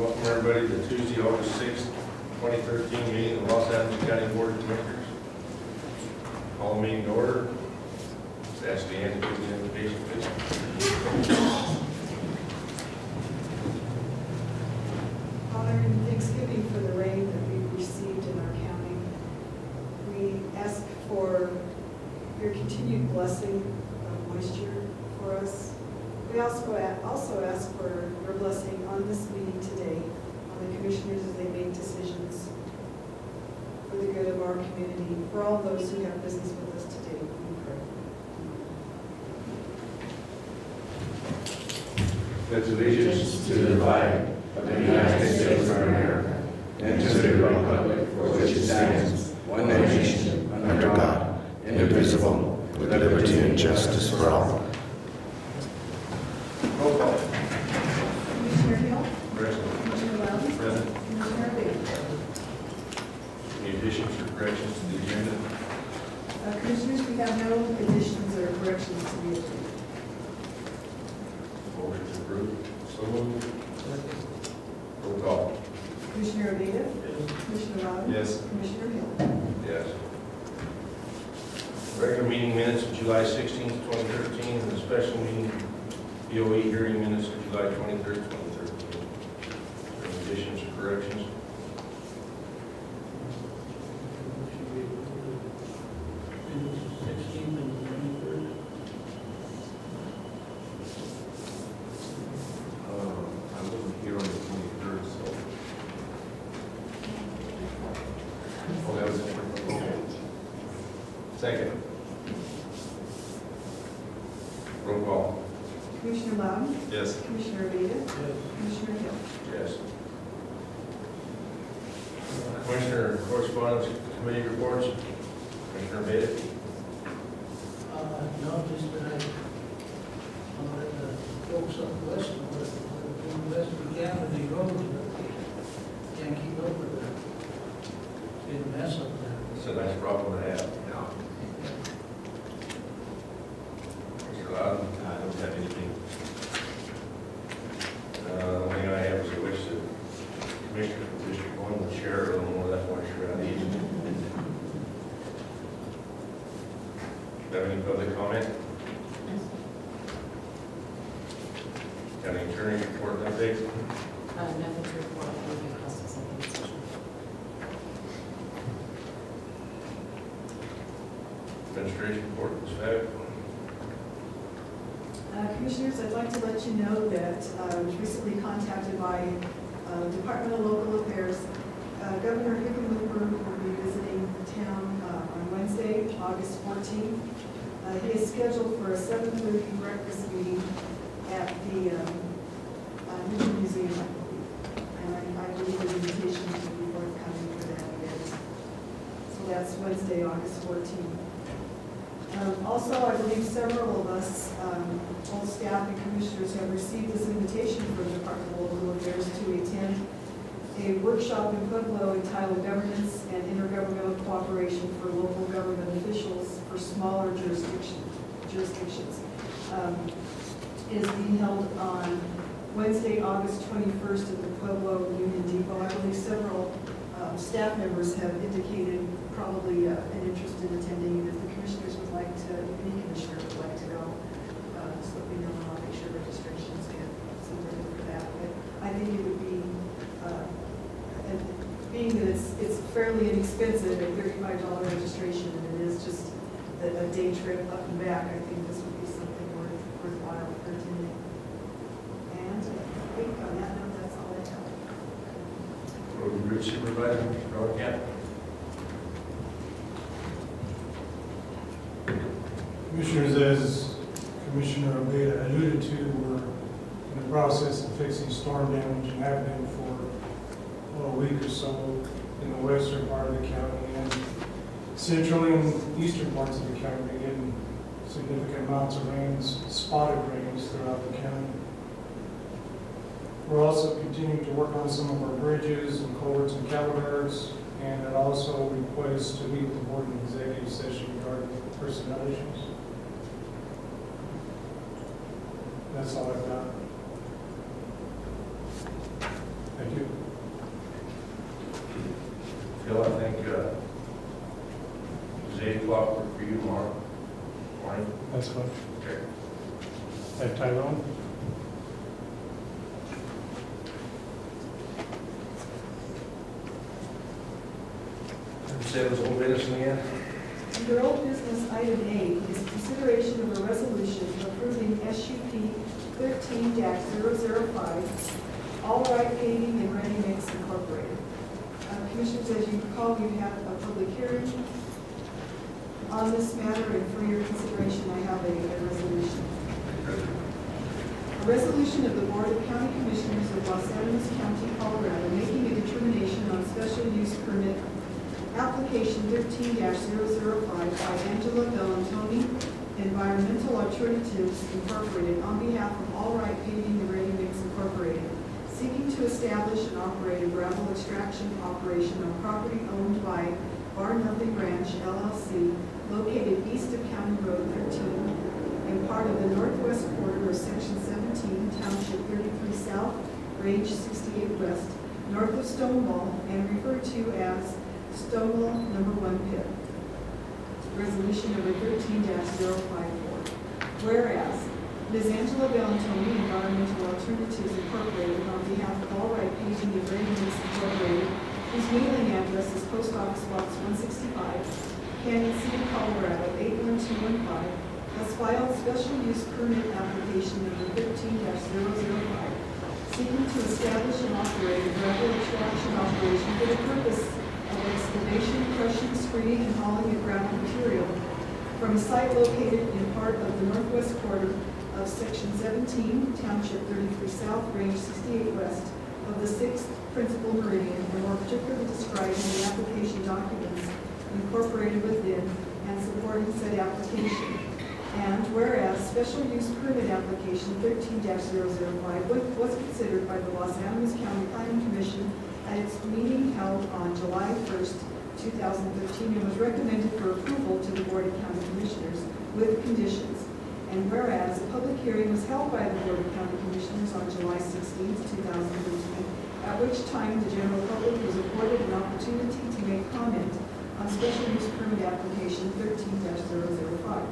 Welcome everybody to Tuesday, August 6th, 2013 meeting of the Los Angeles County Board of Commissioners. Call the meeting to order. Just ask Deanne to give the invitation, please. Father, in thanksgiving for the rain that we've received in our county, we ask for your continued blessing of moisture for us. We also ask for your blessing on this meeting today, on the commissioners as they make decisions for the good of our community, for all those who have business with us today. We pray. Pledge allegiance to the flag of the United States of America and to the republic for which it stands, one nation, under God, indivisible, with liberty and justice for all. Roll call. Commissioner Hill? Present. Commissioner Lowndes? Present. Commissioner Big? Any additions or corrections to the agenda? Commissioners, we have no additions or corrections to the agenda. Motion to approve. So moved. Roll call. Commissioner Aveda? Commissioner Lowndes? Yes. Commissioner Hill? Yes. Regular meeting minutes of July 16th, 2013, and the special meeting BOE hearing minutes of July 23rd, 2013. Any additions or corrections? I wasn't here on the 23rd, so. Oh, that was it. Okay. Second. Roll call. Commissioner Lowndes? Yes. Commissioner Aveda? Commissioner Hill? Yes. Commissioner correspondence, committee reports. Commissioner Bennett. No, just that I'll let the folks up west know that we're doing the best we can with the roads, but can't keep up with it. It's been a mess up there. It's a nice problem to have. Mr. Loudon? I don't have anything. The only thing I have is a wish that Commissioner from District 1 would share a little more. That's why I'm sure I need. Have any public comment? County Attorney report and update? Nothing to report, moving across the second session. Administration report, Ms. Fagg. Commissioners, I'd like to let you know that I was recently contacted by Department of Local Affairs. Governor Hickenlooper will be visiting the town on Wednesday, August 14th. He is scheduled for a 7:30 breakfast meeting at the Newton Museum, I believe. And I believe an invitation will be forthcoming for that event. So that's Wednesday, August 14th. Also, I believe several of us, all staff and commissioners, have received this invitation from the Department of Local Affairs to attend a workshop in Pueblo entitled Governance and Intergovernmental Cooperation for Local Government Officials for Smaller Jurisdictions. It is being held on Wednesday, August 21st at the Pueblo Union Depot. I believe several staff members have indicated probably an interest in attending. If the commissioners would like to, if any commissioner would like to go, just let me know and I'll make sure registrations get submitted for that. But I think it would be, and being that it's fairly inexpensive at $35 registration, and it is just a day trip up and back, I think this would be something worthwhile for attending. And I think on that note, that's all I have. Road and Bridge Supervisor, Mr. Rollcamp. Commissioners, as Commissioner Aveda alluded to, we're in the process of fixing storm damage and have been for a week or so in the western part of the county and central and eastern parts of the county. We're getting significant amounts of rains, spotted rains throughout the county. We're also continuing to work on some of our bridges and culverts and calaveras, and it also requests to meet with the board in executive session regarding personnel issues. That's all I've got. Thank you. That's fine. Okay. That Tyrone? Say those old business again? Under old business, item A is consideration of a resolution approving SUP 13-005, All Right Paving and Ready Mix Incorporated. Commissioners, as you recall, we had a public hearing on this matter, and for your consideration, I have a resolution. A resolution of the Board of County Commissioners of Los Animas County, Colorado, making a determination on special use permit application 13-005 by Angela Bellantoni, Environmental Alternatives Incorporated, on behalf of All Right Paving and Ready Mix Incorporated, seeking to establish and operate a gravel extraction operation on property owned by Bar Nothing Ranch LLC, located east of County Road 13, and part of the northwest quarter of Section 17, Township 33 South, Range 68 West, north of Stonewall, and referred to as Stonewall Number 1 Pit. Resolution number 13-054. Whereas Ms. Angela Bellantoni, Environmental Alternatives Incorporated, on behalf of All Right Paving and Ready Mix Incorporated, whose mailing address is Post Office Box 165, Canyon City, Colorado 81215, has filed special use permit application number 13-005, seeking to establish and operate a gravel extraction operation for the purpose of excavation, crushing, screening, and hauling of gravel material from a site located in part of the northwest quarter of Section 17, Township 33 South, Range 68 West of the 6th Principal Meridian, and more particularly described in the application documents incorporated within and supporting said application. And whereas special use permit application 13-005 was considered by the Los Animas County Planning Commission at its meeting held on July 1st, 2013, and was recommended for approval to the Board of County Commissioners with conditions. And whereas a public hearing was held by the Board of County Commissioners on July 16th, 2013, at which time the general public was afforded an opportunity to make comment on special use permit application 13-005.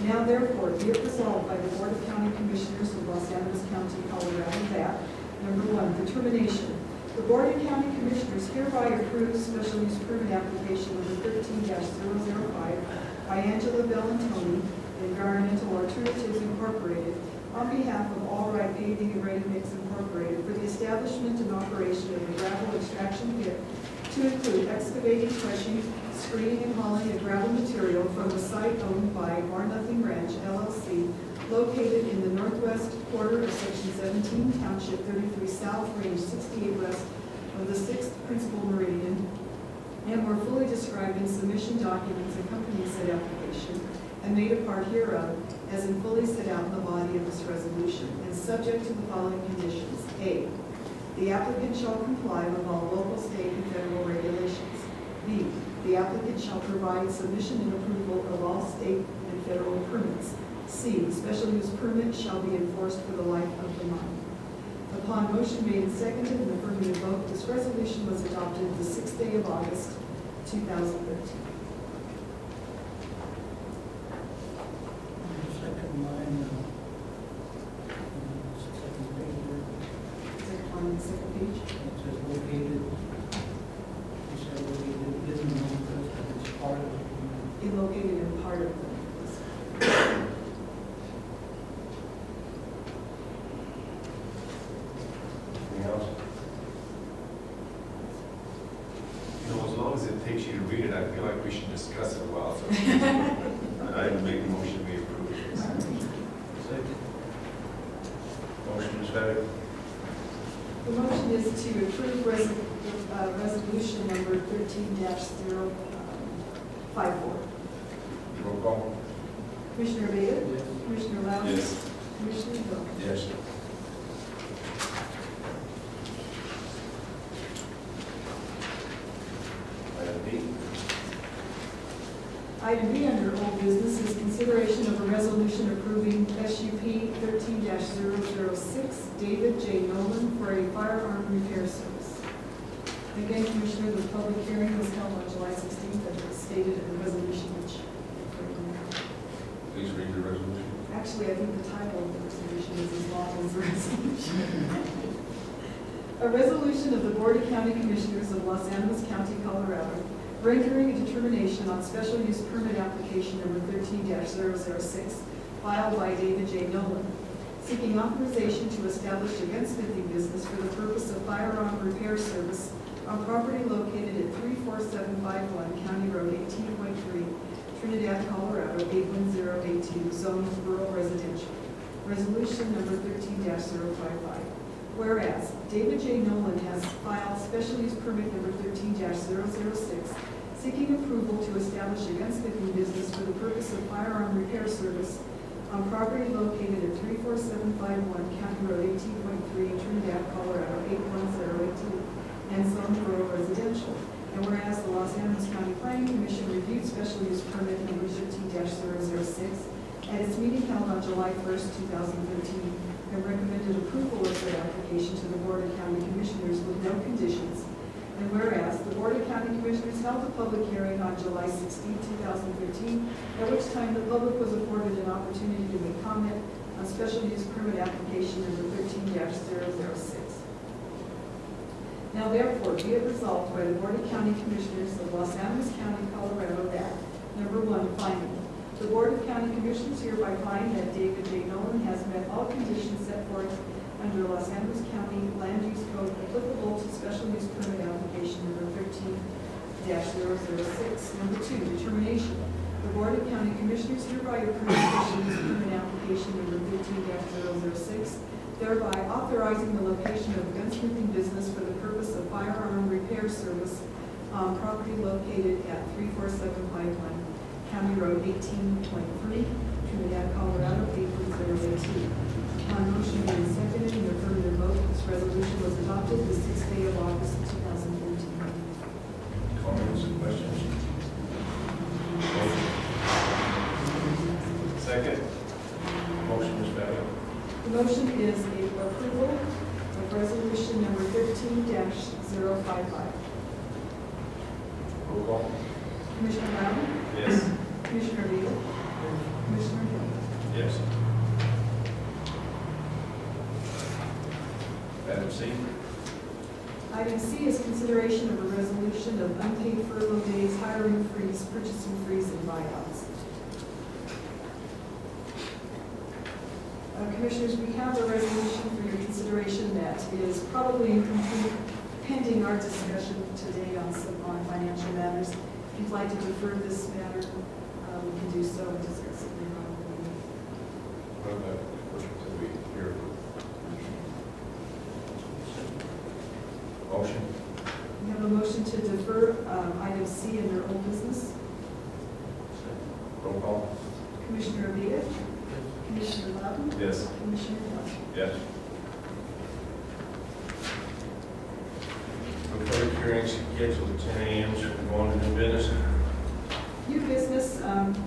Now therefore, be it resolved by the Board of County Commissioners of Los Animas County, Colorado, that, number one, determination. The Board of County Commissioners hereby approves special use permit application number 13-005 by Angela Bellantoni, Environmental Alternatives Incorporated, on behalf of All Right Paving and Ready Mix Incorporated, for the establishment and operation of a gravel extraction pit to include excavating, crushing, screening, and hauling of gravel material from the site owned by Bar Nothing Ranch LLC, located in the northwest quarter of Section 17, Township 33 South, Range 68 West of the 6th Principal Meridian, and were fully described in submission documents accompanying said application, and made a part hereof, as in fully set out in the body of this resolution, and subject to the following conditions. A, the applicant shall comply with all local, state, and federal regulations. B, the applicant shall provide submission and approval of all state and federal permits. C, special use permit shall be enforced for the life of the mine. Upon motion made and seconded and affirmative vote, this resolution was adopted the 6th day of August, 2013. Second line, second page, Is it on the second page? it says located, you said located, it isn't northwest, but it's part of it. It located in part of the. Anything else? You know, as long as it takes you to read it, I feel like we should discuss it a while, so I make the motion we approve it. Second. Motion is second. The motion is to approve resolution number 13-054. Roll call. Commissioner Beda? Yes. Commissioner Loudon? Yes. Commissioner Hill? Yes. Item B. Item B under old business is consideration of a resolution approving SUP 13-006, David J. Nolan, for a firearm repair service. Again, Commissioner, the public hearing was held on July 16th, as stated in the resolution which. please read the resolution. Actually, I think the title of the resolution is as long as the resolution. A resolution of the Board of County Commissioners of Los Animas County, Colorado, rendering a determination on special use permit application number 13-006 filed by David J. Nolan, seeking authorization to establish a gunsmithing business for the purpose of firearm repair service on property located at 34751 County Road 18.3, Trinidad, Colorado 81082, zone rural residential. Resolution number 13-055. Whereas David J. Nolan has filed special use permit number 13-006, seeking approval to establish a gunsmithing business for the purpose of firearm repair service on property located at 34751 County Road 18.3, Trinidad, Colorado 81082, and zone rural residential. And whereas the Los Animas County Planning Commission reviewed special use permit number 13-006 at its meeting held on July 1st, 2013, and recommended approval of said application to the Board of County Commissioners with no conditions. And whereas the Board of County Commissioners held a public hearing on July 16, 2013, at which time the public was afforded an opportunity to make comment on special use permit application number 13-006. Now therefore, be it resolved by the Board of County Commissioners of Los Animas County, Colorado, that, number one, finding. The Board of County Commissioners hereby find that David J. Nolan has met all conditions set forth under Los Animas County Land Use Code applicable to special use permit application number 13-006. Number two, determination. The Board of County Commissioners hereby approves special use permit application number 13-006, thereby authorizing the location of a gunsmithing business for the purpose of firearm repair service on property located at 34751 County Road 18.3, Trinidad, Colorado 81082. Upon motion being seconded and affirmative vote, this resolution was adopted the 6th day of August 2013. Comments and questions? Second. Motion, Ms. Bennett. The motion is a approval of resolution number 13-055. Roll call. Commissioner Brown? Yes. Commissioner Beal? Commissioner Hill? Yes. Item C. Item C is consideration of a resolution of unpaid furlough days, hiring freeze, purchasing freeze, and buyouts. Commissioners, we have a resolution for your consideration that is probably incomplete pending our discussion today on financial matters. If you'd like to defer this matter, we can do so and discuss it later on. What about, did we hear? Motion. We have a motion to defer item C under old business. Roll call. Commissioner Abita? Commissioner Loudon? Yes. Commissioner Hill? Yes. Public hearing scheduled at 10 a.m. So we're going to new business. New business,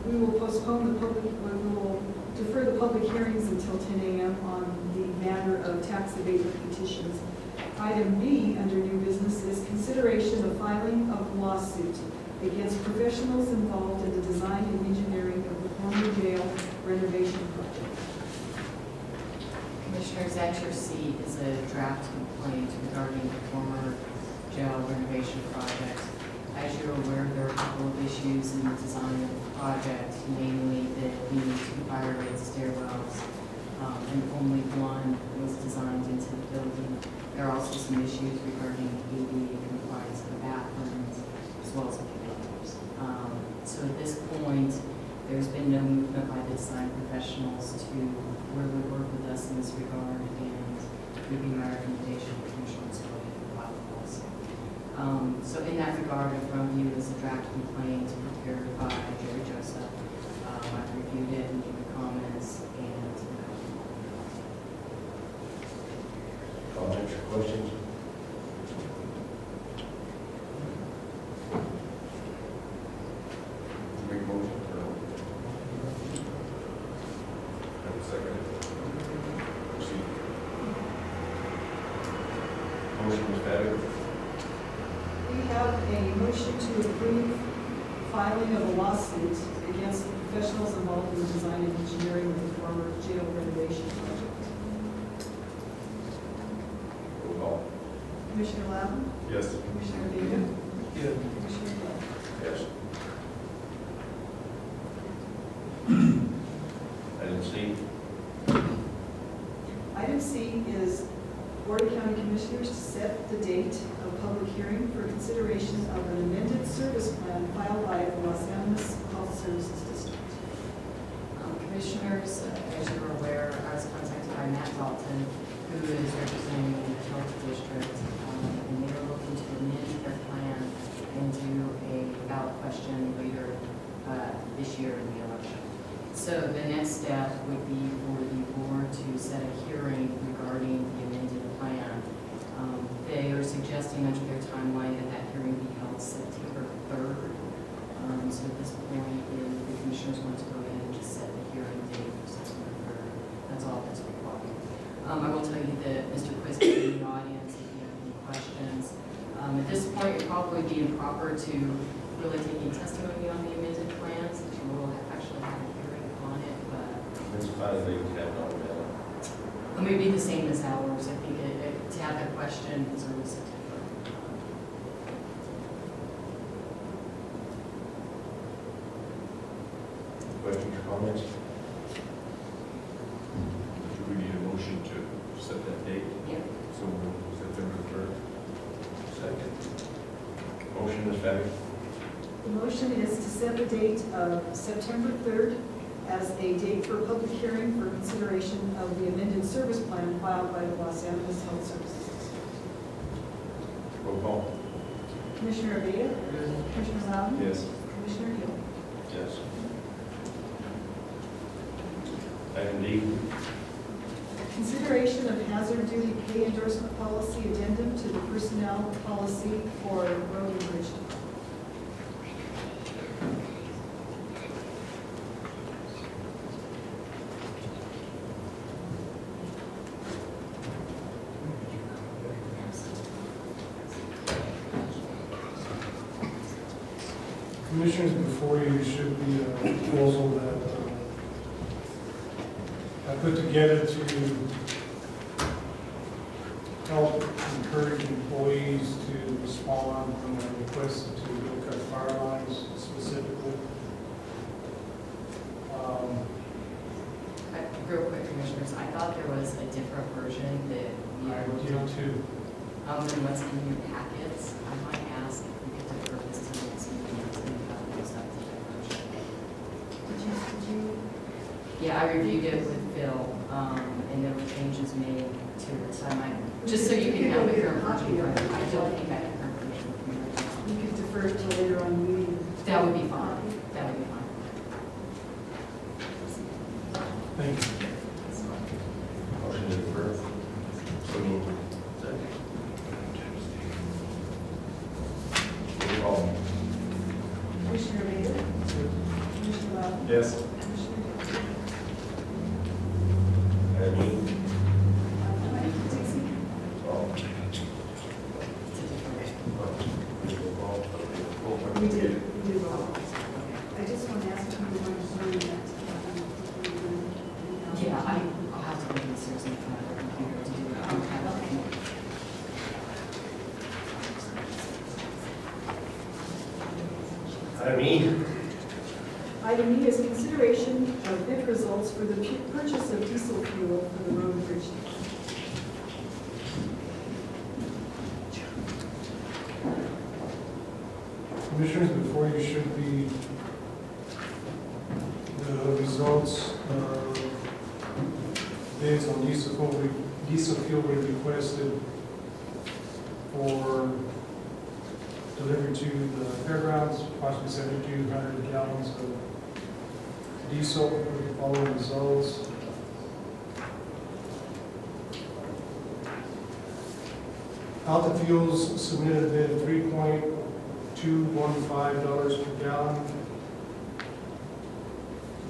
we will postpone the public, we will defer the public hearings until 10 a.m. on the matter of tax abatement petitions. Item B under new business is consideration of filing of lawsuit against professionals involved in the design and engineering of the former jail renovation project. Commissioners, at your seat is a draft complaint regarding the former jail renovation project. As you're aware, there are a couple of issues in the design of the project, namely the need to fire rate stairwells, and only one was designed into the building. There are also some issues regarding ADA compliance of the bathrooms, as well as a few others. So at this point, there's been no movement by the design professionals to really work with us in this regard, and would be my recommendation for commissioners to go ahead and file the lawsuit. So in that regard, in front of you is a draft complaint prepared by Jerry Joseph. I've reviewed it and given comments, and Comments or questions? Make a motion or no? Have a second. Proceed. Motion, Ms. Bennett. We have a motion to approve filing of a lawsuit against the professionals involved in the design and engineering of the former jail renovation project. Roll call. Commissioner Loudon, Yes. Commissioner Vega, Yeah. Commissioner Galt. Yes. Item C. Item C is Board of County Commissioners to set the date of public hearing for consideration of an amended service plan filed by the Los Animas Health Services District. Commissioners, as you're aware, I was contacted by Matt Dalton, who is representing the health district, and they are looking to amend their plan and do a ballot question later this year in the election. So the next step would be for the board to set a hearing regarding the amended plan. They are suggesting under their timeline that that hearing be held September 3rd. So at this point, if the commissioners want to go ahead and just set the hearing date for September 3rd, that's all that's required. I will tell you that Mr. Quist is in the audience if you have any questions. At this point, it probably be improper to really take any testimony on the amended plans, since you will actually have a hearing on it, but It's fine, they can have it on the it may be the same as ours. I think to have that question is early September. Questions or comments? Do we need a motion to set that date? Yeah. So September 3rd. Second. Motion, Ms. Fabry? The motion is to set the date of September 3rd as a date for public hearing for consideration of the amended service plan filed by the Los Animas Health Services District. Roll call. Commissioner Aveda, Commissioner Loudon, Yes. Commissioner Hill. Yes. Item D. Consideration of hazard duty pay endorsement policy addendum to the personnel policy for road and bridge department. Commissioners, before you should be a proposal that I put together to help encourage employees to respond when they're requested to go cut fire lines specifically. Real quick, commissioners, I thought there was a different version that we I were do too. than what's in your packets. I might ask if we could defer this to the next meeting to this updated version. Did you? Yeah, I reviewed it with Phil, and there were changes made to it, so I might, just so you can have the current version. I don't think I have current version with me right now. You could defer it to later on in the meeting. That would be fine. That would be fine. Thank you. Motion to defer. So moved. Second. Roll call. Commissioner Aveda, Commissioner Loudon, Yes. Commissioner Hill. Item E. Dixie? Oh. It's a different Roll call. We did all. I just want to ask if you want to sign that. Yeah, I'll have to go downstairs and find a computer to do that. I don't have it anymore. Item E. Item E is consideration of bid results for the purchase of diesel fuel for the road and bridge department. Commissioners, before you should be the results of bids on diesel fuel we requested for delivery to the fairgrounds, approximately 7,200 gallons of diesel with the following results. Alta Fuels submitted a bid of $3.215 per gallon.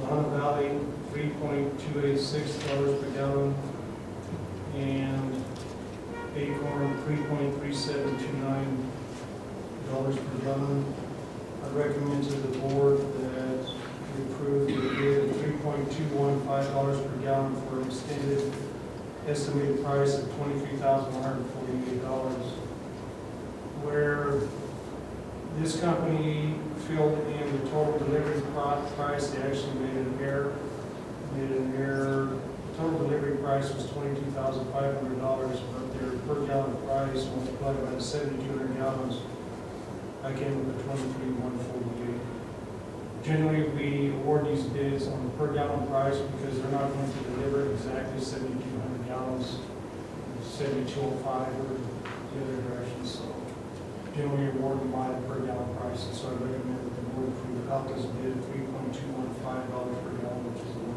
Lahana Valley, $3.286 per gallon. And Acorn, $3.3729 per gallon. I recommend to the board that approve the bid of $3.215 per gallon for an extended estimated price of $23,148, where this company filled in the total delivery price. They actually made an error. Total delivery price was $22,500, but their per gallon price multiplied by the 7,200 gallons, I came up with $23,148. Generally, we award these bids on the per gallon price because they're not going to deliver exactly 7,200 gallons, 7,205 or the other direction. So generally award them by the per gallon price. And so I recommend that the board approve Alka's bid of $3.215 per gallon, which is the one.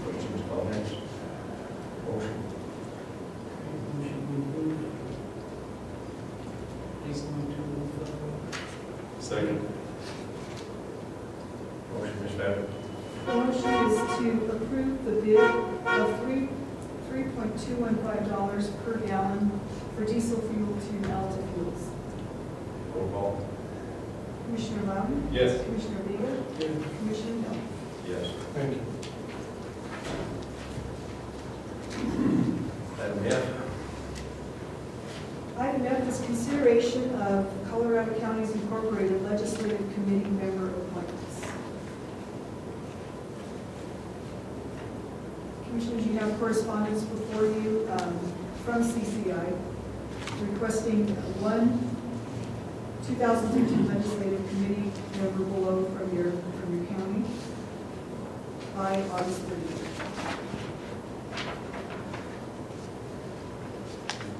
Questions, comments? Motion. Motion to approve. Please move to Second. Motion, Ms. Bennett. The motion is to approve the bid of $3.215 per gallon for diesel fuel to Alta Fuels. Roll call. Commissioner Loudon? Yes. Commissioner Vega? Commissioner Hill? Yes. Thank you. Item F. Item F is consideration of Colorado Counties Incorporated Legislative Committee member appointments. Commissioners, you have correspondence before you from CCI requesting one 2013 Legislative Committee member below from your county by August 30th.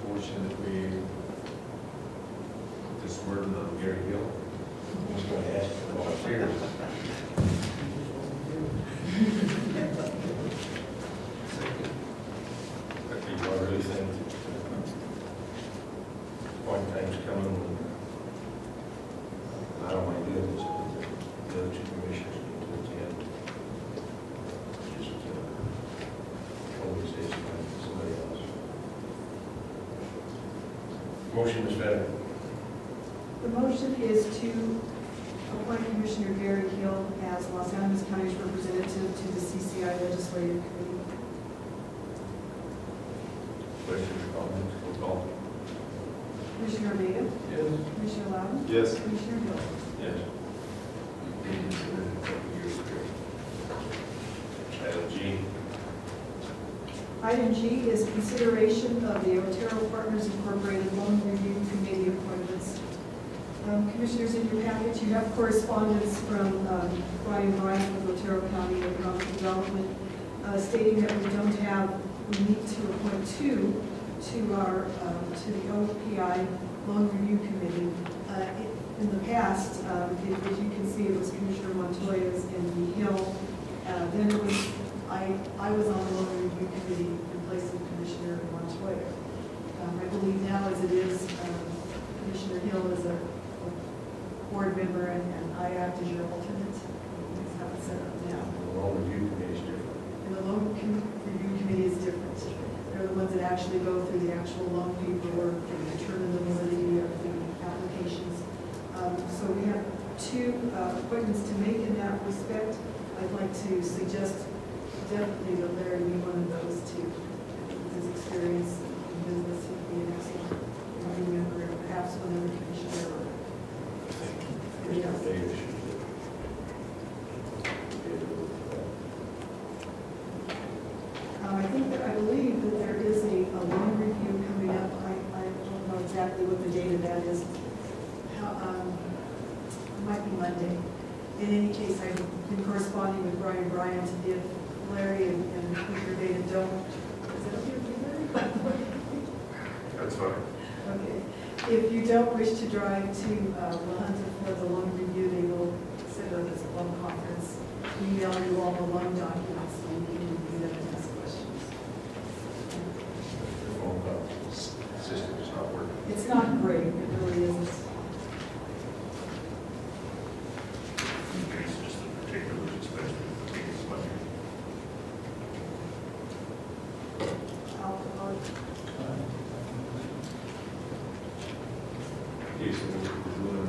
Motion that we put this word on Gary Hill. I was going to ask for volunteers. I think I really think point time's coming. I don't mind doing this, but the other two commissioners need to attend. Just always say somebody else. Motion, Ms. Bennett. The motion is to appoint Commissioner Gary Hill as Los Animas County's representative to the CCI Legislative Committee. Questions or comments? Roll call. Commissioner Vega? Yes. Commissioner Loudon? Yes. Commissioner Hill? Yes. Item G. Item G is consideration of the Otero Partners Incorporated Loan Review Committee appointments. Commissioners, in your package, you have correspondence from Brian Bryant with Otero County Economic Development stating that we need to appoint two to the OPI Loan Review Committee. In the past, as you can see, it was Commissioner Montoya's and the Hill. Then it was, I was on the Loan Review Committee replacing Commissioner Montoya. I believe now, as it is, Commissioner Hill is a board member and I act as your alternate. That's how it's set up now. The loan review committee is different. And the loan review committee is different. They're the ones that actually go through the actual loan paperwork and determine the validity of the applications. So we have two appointments to make in that respect. I'd like to suggest definitely that Larry be one of those two. With his experience in business, he'd be an excellent review member, and perhaps another commissioner. I think Yes. Mr. Davis should be able to. I believe that there is a loan review coming up. I don't know exactly what the date of that is. It might be Monday. In any case, I've been corresponding with Brian Bryant. If Larry and Commissioner Data don't, is that okay with you, Larry? That's fine. Okay. If you don't wish to drive to Wilhunter for the loan review, they will set up as a loan conference. Email you all the loan documents so you can review them and ask questions. The phone system is not working. It's not great, it really isn't. It's just the particulars, especially the biggest money. Okay, so we're doing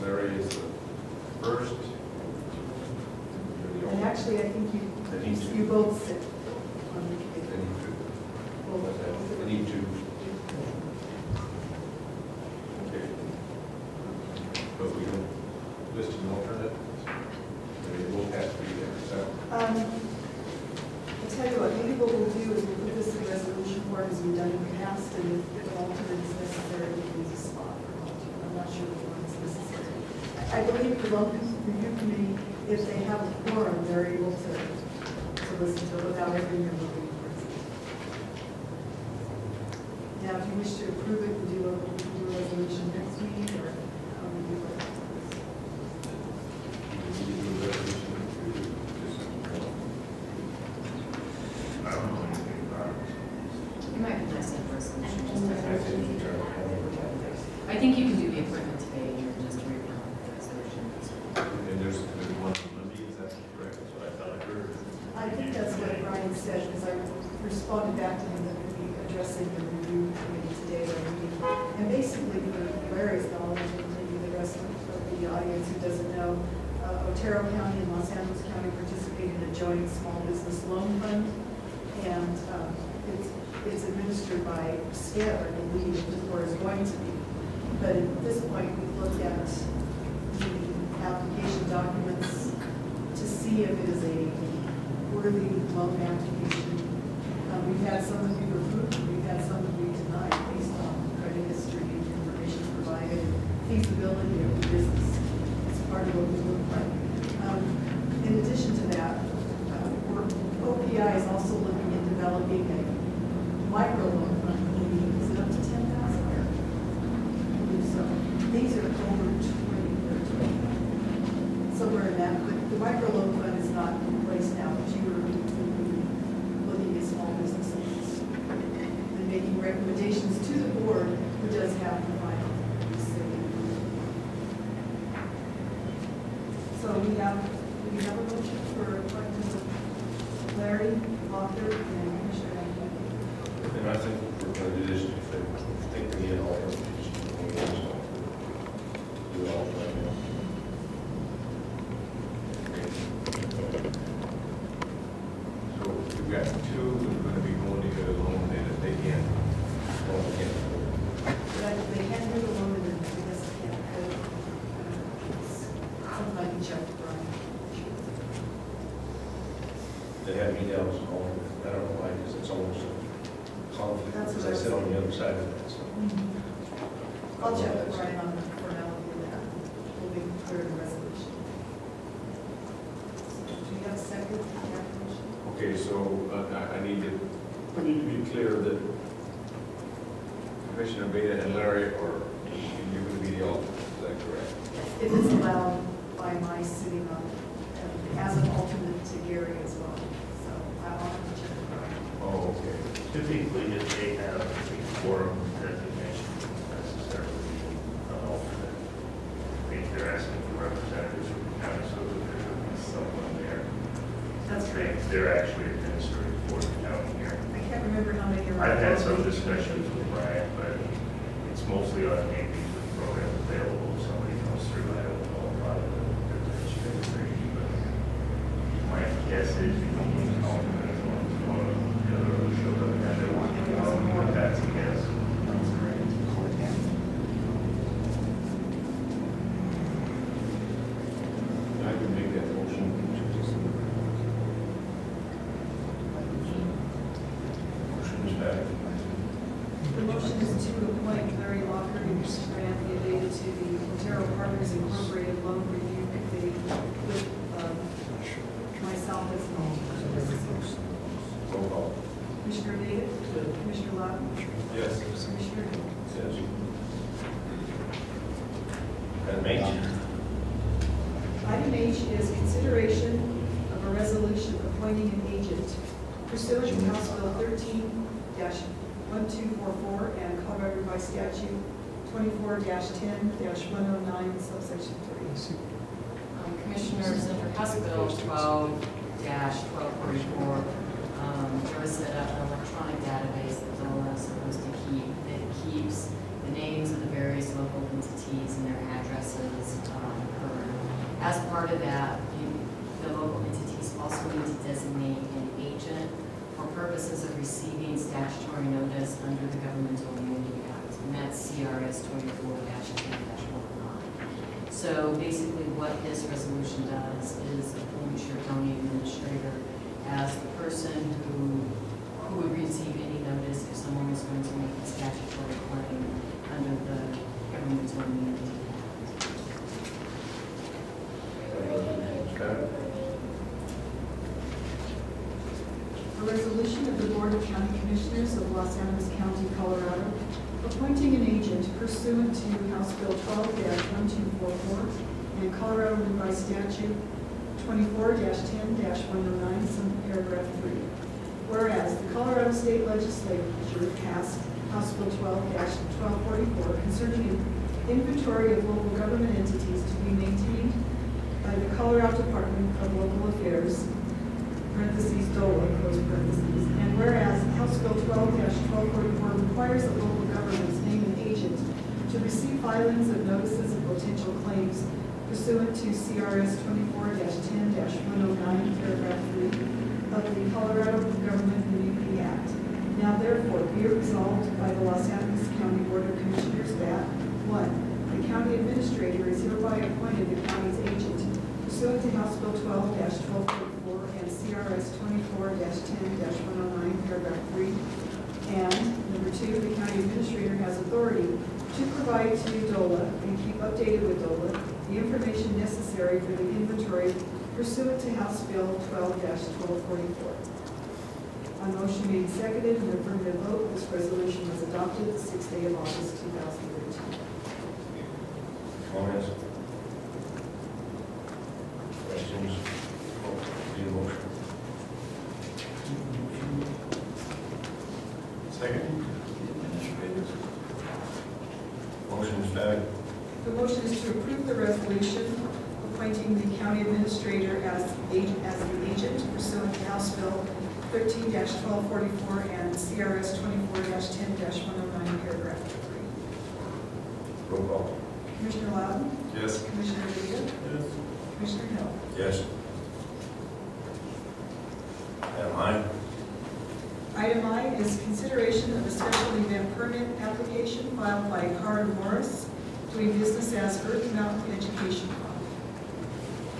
Larry is the first. You're the And only- actually, I think They need to. you both sit on the They committee. need to. Both. What's that? They need to. Okay. But we don't list an alternate. They both have to be there, so. I'll tell you what, maybe what we'll do is we'll put this in resolution form as we've done in the past, and if an alternate is necessary, we can use a spot for an alternate. I'm not sure which one is necessary. I believe the loan review committee, if they have a quorum, they're able to listen to it without every member being present. Now, if you wish to approve it, we can do a resolution next meeting, or how we do it. I don't know anything about it. You might be nice to have a resolution. I think you turn it I think you can do the appointment today, and you're just reading the resolution. And there's one on Monday, is that correct? That's what I thought I heard. I think that's what Brian said, because I responded back to him that we'd be addressing the review committee today at our meeting. And basically, for Larry's knowledge, and maybe the rest of the audience who doesn't know, Otero County and Los Angeles County participated in a joint small business loan fund. And it's administered by SCAD, I believe, or is going to be. But at this point, we've looked at the application documents to see if it is a worthy loan application. We've had some of you approved, we've had some of you denied based on credit history, information provided, feasibility of the business. It's part of what we look like. In addition to that, OPI is also looking at developing a microloan fund. Is it up to 10,000? So these are over 20, somewhere in that, but the microloan fund is not in place now, but you were looking at small businesses and making recommendations to the board, who does have the final say. So we have a motion for appointment of Larry, Locker, and Commissioner Aguirre. And I think we're going to do this if they think we need all of them. Do it all right now. So we've got two that are going to be going to get a loan that they can't. Well, they can't. But they can't do the loan, and I guess they can't code. Something I can check with Brian. They have me down as an alternate. I don't know why, because it's almost a conflict, That's because what I I sit on was the other side of that, so. I'll check with Brian on the formality of that. We'll be clear in the resolution. So, do you have a second to the application? Okay, so I need to be clear that Commissioner Beta and Larry are, you're going to be the alternate, is that correct? If it's allowed by my sitting on, as an alternate to Gary as well. So I'll have to check with Brian. Oh, okay. Typically, if they have a quorum designation, necessarily an alternate. I mean, they're asking for representatives from the county, so that there would be someone there. That's great. They're actually administering for the county here. I can't remember how many are. I've had some discussions with Brian, but it's mostly on maybe the program available. If somebody comes through, I don't know a lot of the administration, but my guess is you can use an alternate as long as one of the other shows up and they want to go, but that's a guess. That's great. I can make that motion. Motion is back. The motion is to appoint Larry Locker and Commissioner Anthony Beta to the Otero Partners Incorporated Loan Review Committee with myself as an alternate. Roll call. Commissioner Beta? Commissioner Locker? Yes. Commissioner Hill? Says you. Item H. Item H is consideration of a resolution appointing an agent pursuant to House Bill 13-1244 and Colorado Revised Statute 24-10-109 subsection 3. Commissioners, under House Bill 12-1244, there was an electronic database that DOLA is supposed to keep. It keeps the names of the various local entities and their addresses, part of that, the local entities also need to designate an agent for purposes of receiving statutory notice under the Governmental Immunity Act, and that's CRS 24-10-19. So basically what this resolution does is appoint your county administrator as the person who would receive any notice if someone was going to make a statutory claim under the Governmental Immunity Act. A resolution of the Board of County Commissioners of Los Animas County, Colorado, appointing an agent pursuant to House Bill 12-1244 and Colorado Revised Statute 24-10-109, subparagraph 3. Whereas the Colorado State Legislature passed House Bill 12-1244 concerning an inventory of local government entities to be maintained by the Colorado Department of Local Affairs, parentheses, DOLA, close parentheses. And whereas House Bill 12-1244 requires that local governments name an agent to receive filings of notices of potential claims pursuant to CRS 24-10-109, paragraph 3 of the Colorado Government Immunity Act. Now therefore be it resolved by the Los Animas County Board of Commissioners that 1. The county administrator is hereby appointed the county's agent pursuant to House Bill 12-1244 and CRS 24-10-109, paragraph 3. And number 2, the county administrator has authority to provide to DOLA and keep updated with DOLA the information necessary for the inventory pursuant to House Bill 12-1244. On motion made and seconded and affirmative vote, this resolution was adopted the 6th day of August 2013. Comments? Questions? Need a motion? Second. Motion is back. The motion is to approve the resolution appointing the county administrator as the agent pursuant to House Bill 13-1244 and CRS 24-10-109, paragraph 3. Roll call. Commissioner Loudon? Yes. Commissioner Rivera? Yes. Commissioner Hill? Yes. Item I. Item I is consideration of a special event permit application filed by Carter Morris, doing business as Earth Mountain Education Club.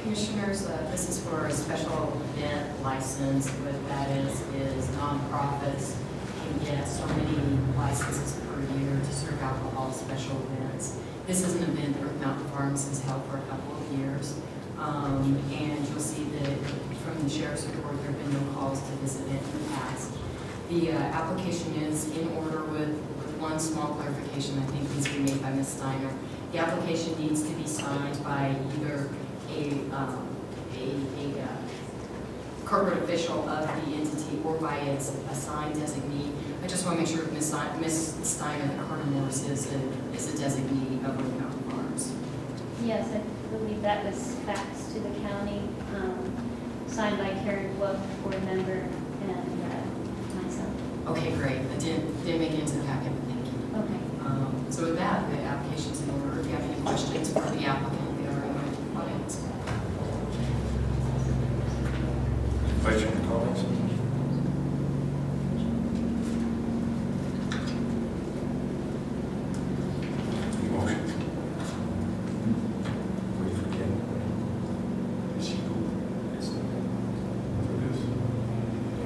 Commissioners, this is for a special event license. What that is nonprofits can get so many licenses per year to serve alcohol special events. This is an event Earth Mountain Farms has held for a couple of years. And you'll see that from the sheriff's report, there have been no calls to this event in the past. The application is in order with one small clarification I think needs to be made by Ms. Steiner. The application needs to be signed by either a corporate official of the entity or by its assigned designee. I just want to make sure Ms. Steiner, that Carter Morris is a designee of Earth Mountain Farms. Yes, I believe that was faxed to the county, signed by Karen Wolf, board member, and myself. Okay, great. It didn't make it into the packet, but thank you. Okay. So with that, the application's in order. If you have any questions for the applicant, we are in the audience. Questions or comments? Motion. Wait for Ken. Is she cool? Yes. For this? Okay.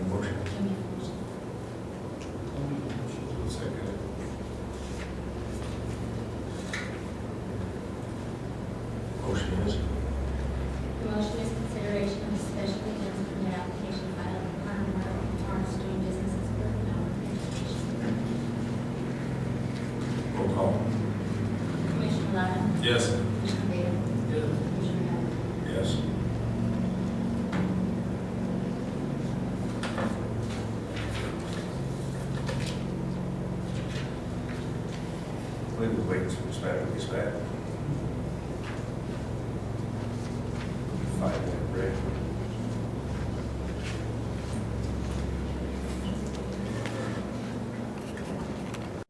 Motion. Second. Motion is. The motion is consideration of a special event permit application filed with Carter Morris doing business as Earth Mountain Education. Roll call. Commissioner Loudon? Yes. Commissioner Rivera? Yes. Commissioner Hill? Yes. We will wait until it's back. 5-1 break.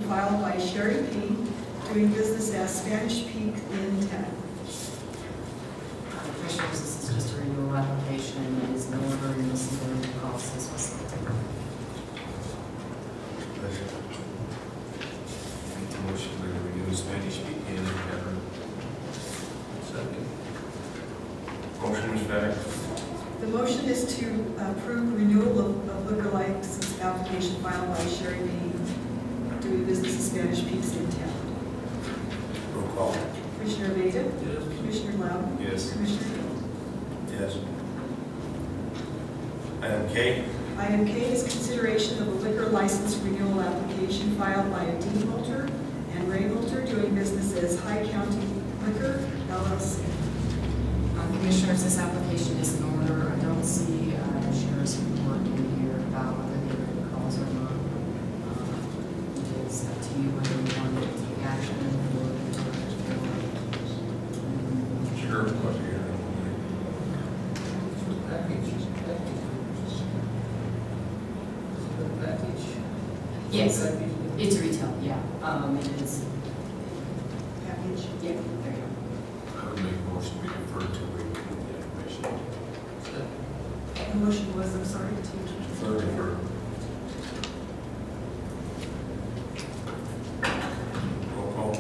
Filed by Sherry P., doing business as Spanish Peak in town. Commissioners, this is just a renewal application, it is no longer in the city because this was selected. Make the motion to renew Spanish speaking and Cameron. Second. Motion, Ms. Bennett. The motion is to approve renewal of liquor license application filed by Sherry P., doing business as Spanish Peaks in town. Roll call. Commissioner Vega? Yes. Commissioner Loud? Yes. Commissioner Hill? Yes. Item K. Item K is consideration of a liquor license renewal application filed by Dean Holter and Ray Holter, doing business as High County Liquor LLC. Commissioners, this application is in order. I don't see sheriff's report in here about whether they were in calls or not. It is up to you whether you want to take action or. Sure. Question here. Package. Package. Yes, Package. it's retail, yeah. It is, Package. yeah, there you go. I would make a motion to refer to the information. The motion was, I'm sorry, to Third refer. Roll call.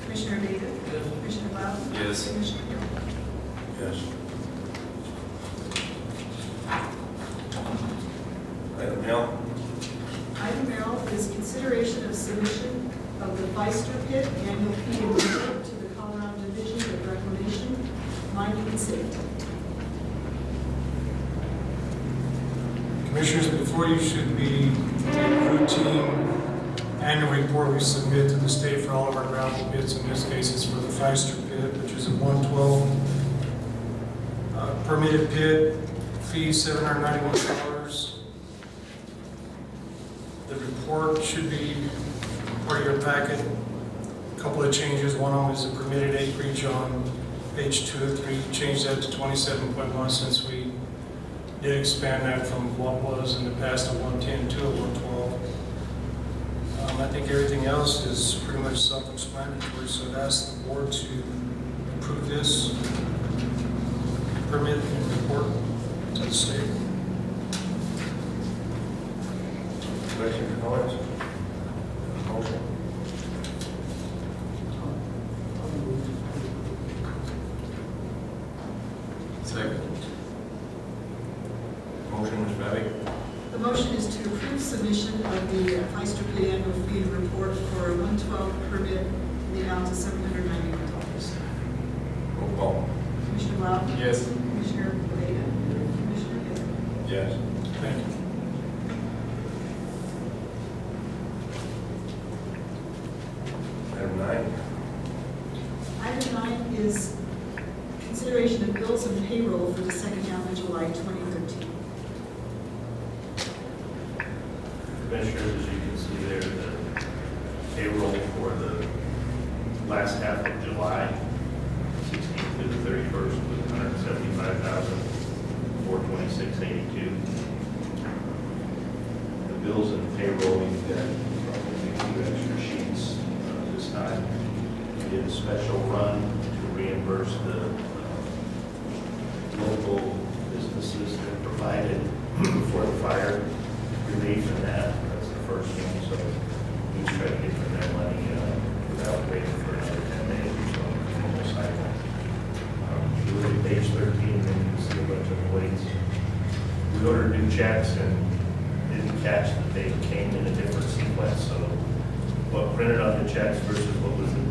Commissioner Vega? Yes. Commissioner Loud? Yes. Commissioner Hill? Yes. Item L. Item L is consideration of submission of the Feister Pit annual fee and report to the Colorado Division of Reclamation, Mining and Safety. Commissioners, before you should be routine annual report we submit to the state for all of our gravel pits. In this case, it's for the Feister Pit, which is a 112 permitted pit, fee $791. The report should be part of your packet. A couple of changes. One of them is the permitted acreage on page 2 of 3. Changed that to 27.1 since we did expand that from what was in the past a 110 to a 112. I think everything else is pretty much self-explanatory, so I'd ask the board to approve this permit and report to the state. Questions, comments? Motion. Second. Motion, Ms. Bennett. The motion is to approve submission of the Feister Pit annual fee and report for a 112 permit in the amount of $791. Roll call. Commissioner Loud? Yes. Commissioner Vega? Commissioner Hill? Yes. Thank you. Item 9. Item 9 is consideration of bills and payroll for the second half of July 2013. Commissioners, as you can see there, the payroll for the last half of July, 16th to the 31st, was $175,426.82. The bills and payroll, you've got probably 2 extra sheets this time. We did a special run to reimburse the local businesses that provided for the fire relief and that's the first one, so we try to get them that money without waiting for another 10 days or so, normal cycle. If you look at page 13, then you can see a bunch of weights. We ordered new checks and didn't catch that they came in a different sequence, so what printed on the checks versus what was the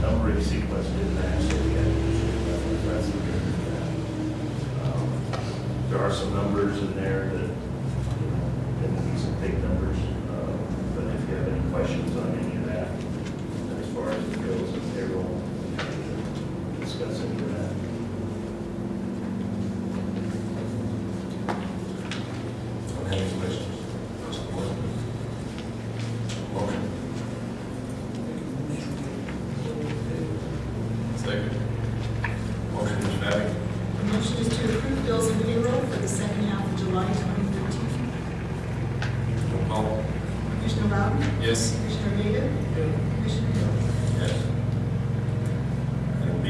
numbering sequence didn't match, so we had to do that's the difference. There are some numbers in there that and some big numbers, but if you have any questions on any of that, as far as the bills and payroll, discuss any of that. Don't have any questions? Motion. Second. Motion, Ms. Bennett. Commissioner Loudon? Yes. Commissioner Beta? Commissioner Hill? Yes. Item B.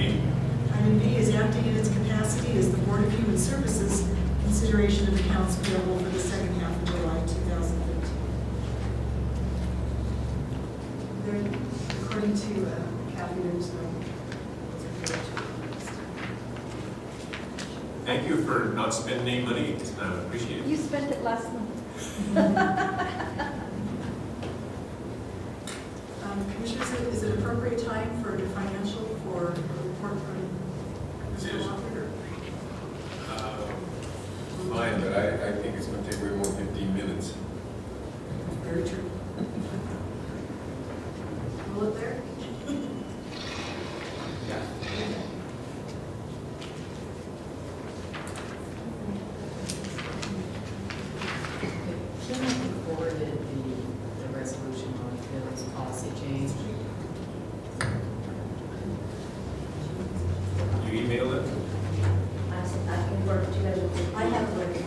Item B is acting in its capacity as the Board of Human Services, consideration of accounts payable for the second half of July 2015. There, according to Kathy, there's no. Thank you for not spending any money, it's not appreciated. You spent it last month. Commissioners, is it appropriate time for the financial for a report from It Mr. is. Lockwood? Fine, but I think it's going to take way more than 15 minutes. Very true. Will it there? Kim forwarded the resolution on Bill's policy change. You email it? I can work together. I have it ready.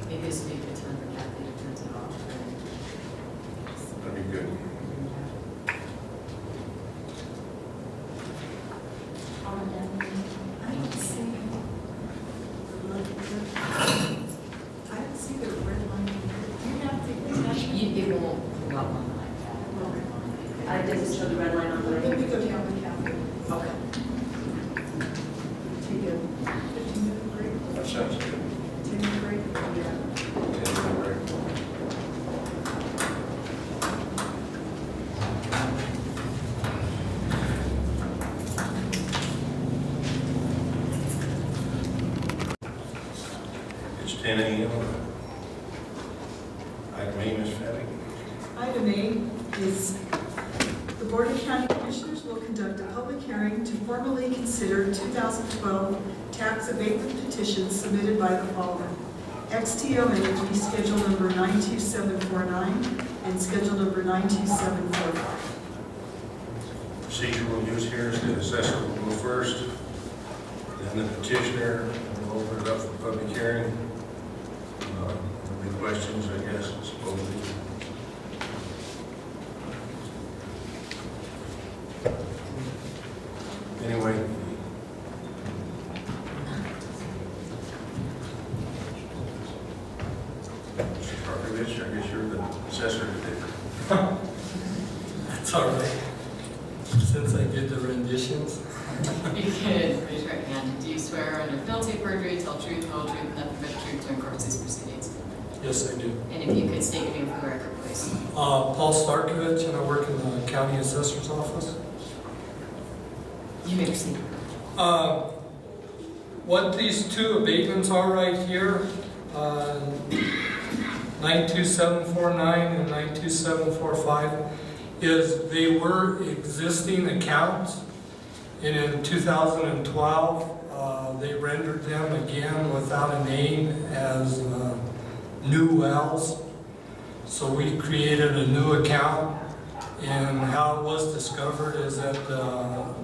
Maybe this would be a good time for Kathy to print it off. That'd be good. I don't see. I don't see the red line. You have to, It won't go up on the iPad. I didn't show the red line on Let the. me go down with Kathy. Okay. Take a 15-minute break. That sounds good. 10-minute break. Yeah. 10-minute break. It's 10 a.m. Item A, Ms. Fatty. Item A is the Board of County Commissioners will conduct a public hearing to formally consider 2012 tax abatement petitions submitted by the following: XTO Energy, Schedule Number 92749 and Schedule Number 92745. Procedure we'll use here is the assessor will go first, then the petitioner, and we'll open it up for public hearing. There'll be questions, I guess, supposedly. Anyway. Mr. Karkovich, I guess you're the assessor today. That's all right. Since I did the renditions, You can raise your right hand. Do you swear under penalty of perjury, tell truth, the whole truth, and nothing but the truth to enforce these proceedings? yes, I do. And if you could state your name for the record, please. Paul Starkovich, and I work in the county assessor's office. You may proceed. What these two abatements are right here, 92749 and 92745, is they were existing accounts, and in 2012, they rendered them again without a name as new wells. So we created a new account, and how it was discovered is that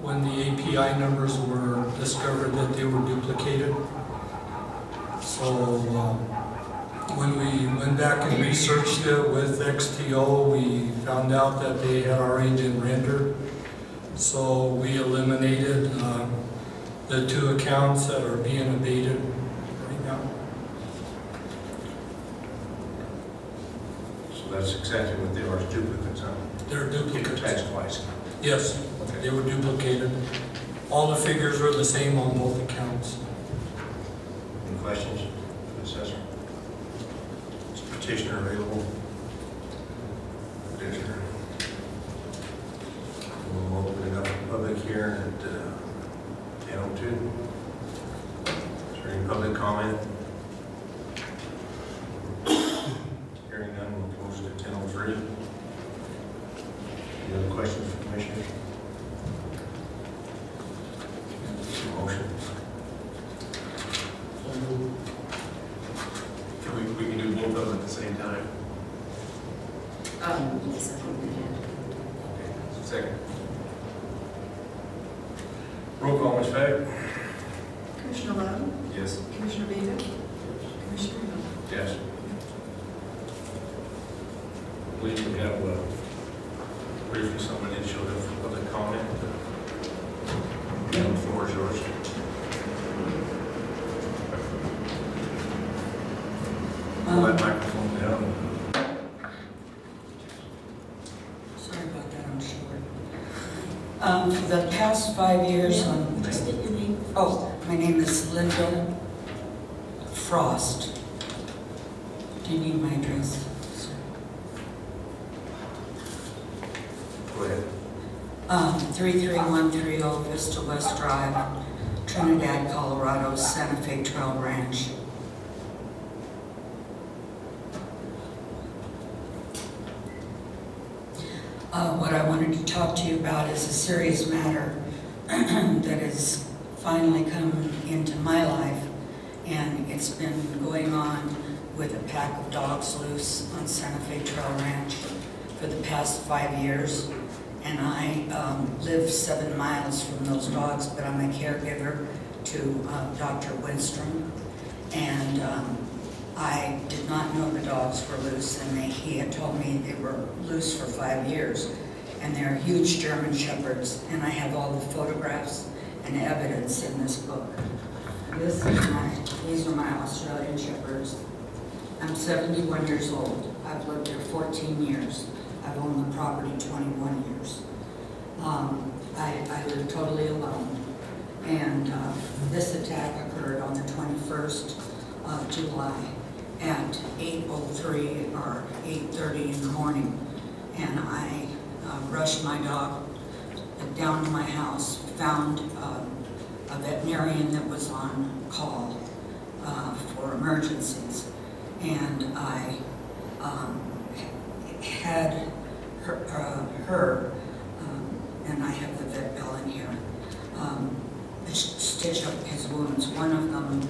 when the API numbers were discovered that they were duplicated. So when we went back and researched it with XTO, we found out that they had already been rendered. So we eliminated the two accounts that are being abated right now. So that's exactly what they are, is duplicates, huh? They're Get duplicates. taxed twice. Yes, they were duplicated. All the figures were the same on both accounts. Any questions for the assessor? Is the petitioner available? Petitioner. We'll open it up for public hearing at 10:02. Is there any public comment? Hearing none, we'll close it at 10:03. Any other questions for commissioners? Motion. We can do both of them at the same time. Yes, I think we can. Second. Roll call, Ms. Fagg. Commissioner Loudon? Yes. Commissioner Beta? Pull that microphone down. Sorry about that, I'm short. For the past 5 years, Just state your name. my name is Linda Frost. Do you need my address? Go ahead. 33130 Vista West Drive, Trinidad, Colorado, Santa Fe Trail Ranch. What I wanted to talk to you about is a serious matter that has finally come into my life, and it's been going on with a pack of dogs loose on Santa Fe Trail Ranch for the past 5 years. And I live 7 miles from those dogs, but I'm a caregiver to Dr. Winstrom. And I did not know the dogs were loose, and he had told me they were loose for 5 years. And they're huge German Shepherds, and I have all the photographs and evidence in this book. These are my Australian Shepherds. I'm 71 years old. I've lived here 14 years. I've owned the property 21 years. I live totally alone. And this attack occurred on the 21st of July at 8:03 or 8:30 in the morning. And I rushed my dog down to my house, found a veterinarian that was on call for emergencies. And I had her and I have the vet bill in here, stitch up his wounds. One of them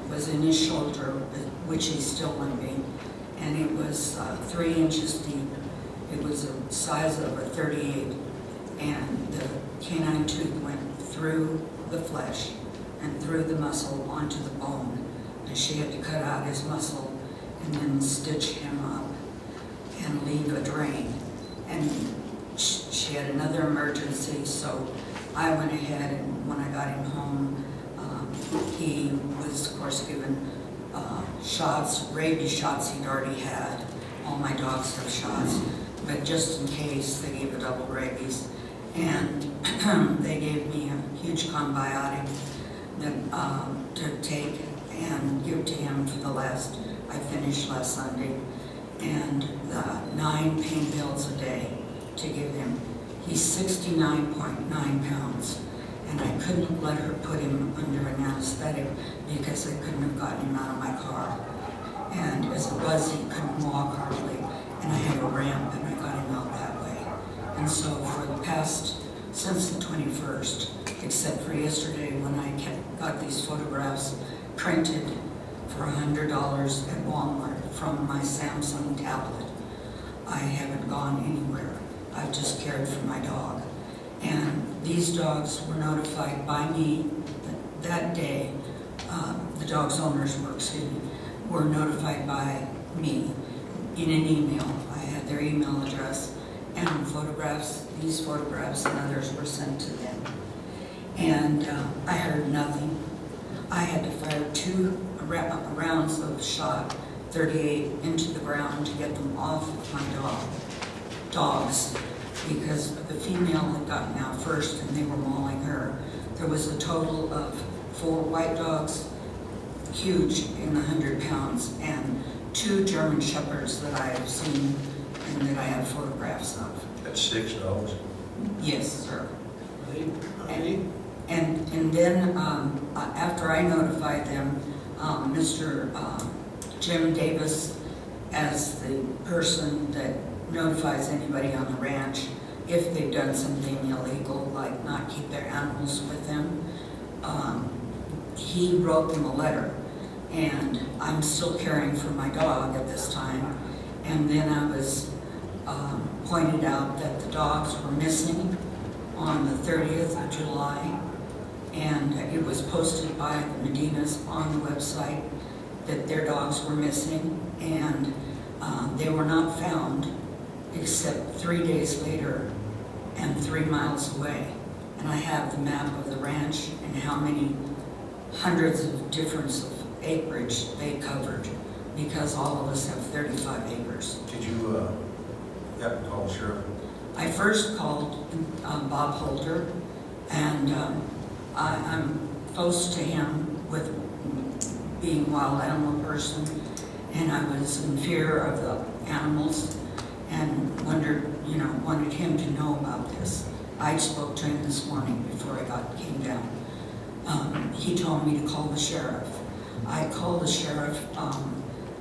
was in his shoulder, which he's still limping, and it was 3 inches deep. It was the size of a 38, and the canine tooth went through the flesh and through the muscle onto the bone. And she had to cut out his muscle and then stitch him up and leave a drain. And she had another emergency, so I went ahead, and when I got him home, he was, of course, given shots, rabies shots he'd already had. All my dogs have shots, but just in case, they gave a double rabies. And they gave me a huge combiotic that, to take and give to him for the last, I finished last Sunday, and 9 pain pills a day to give him. He's 69.9 pounds, and I couldn't let her put him under an anesthetic because I couldn't have gotten him out of my car. And as it was, he couldn't walk hardly, and I had a ramp, and I got him out that way. And so for the past, since the 21st, except for yesterday when I got these photographs printed for $100 at Walmart from my Samsung tablet, I haven't gone anywhere. I've just cared for my dog. And these dogs were notified by me that day. The dog's owners were notified by me in an email. I had their email address, and photographs, these photographs and others were sent to them. And I heard nothing. I had to fire 2 rounds of shot 38 into the ground to get them off of my dogs, because the female had gotten out first and they were mauling her. There was a total of 4 white dogs, huge in the 100 pounds, and 2 German Shepherds that I have seen and that I have photographs of. That's 6 dogs. Yes, sir. Are And then after I notified them, Mr. Jim Davis, as the person that notifies anybody on the ranch if they've done something illegal, like not keep their animals with them, he wrote them a letter. And I'm still caring for my dog at this time. And then I was pointed out that the dogs were missing on the 30th of July. And it was posted by the Medinas on the website that their dogs were missing, and they were not found except 3 days later and 3 miles away. And I have the map of the ranch and how many hundreds of difference of acreage they covered because all of us have 35 acres. Did you, have to call the sheriff? I first called Bob Holder, and I'm close to him with being a wild animal person, and I was in fear of the animals and wanted him to know about this. I spoke to him this morning before I came down. He told me to call the sheriff. I called the sheriff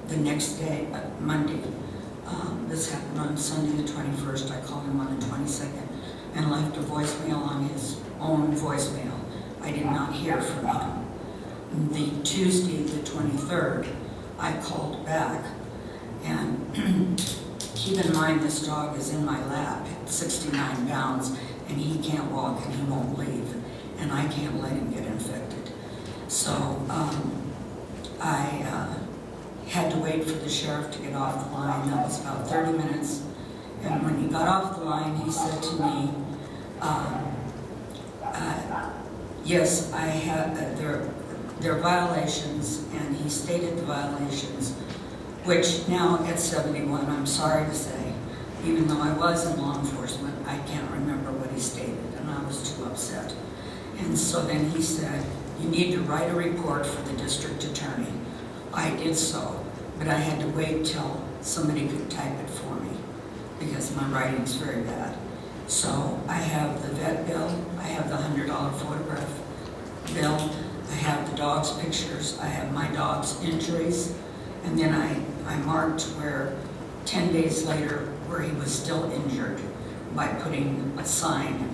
the next day, Monday. This happened on Sunday the 21st. I called him on the 22nd and left a voicemail on his own voicemail. I did not hear from him. The Tuesday the 23rd, I called back, and keep in mind this dog is in my lap, 69 pounds, and he can't walk and he won't leave, and I can't let him get infected. So I had to wait for the sheriff to get off the line. That was about 30 minutes. And when he got off the line, he said to me, yes, I have, there are violations, and he stated the violations, which now at 71, I'm sorry to say, even though I was in law enforcement, I can't remember what he stated, and I was too upset. And so then he said, you need to write a report for the district attorney. I did so, but I had to wait till somebody could type it for me because my writing's very bad. So I have the vet bill, I have the $100 photograph bill, I have the dog's pictures, I have my dog's injuries, and then I marked where 10 days later where he was still injured by putting a sign,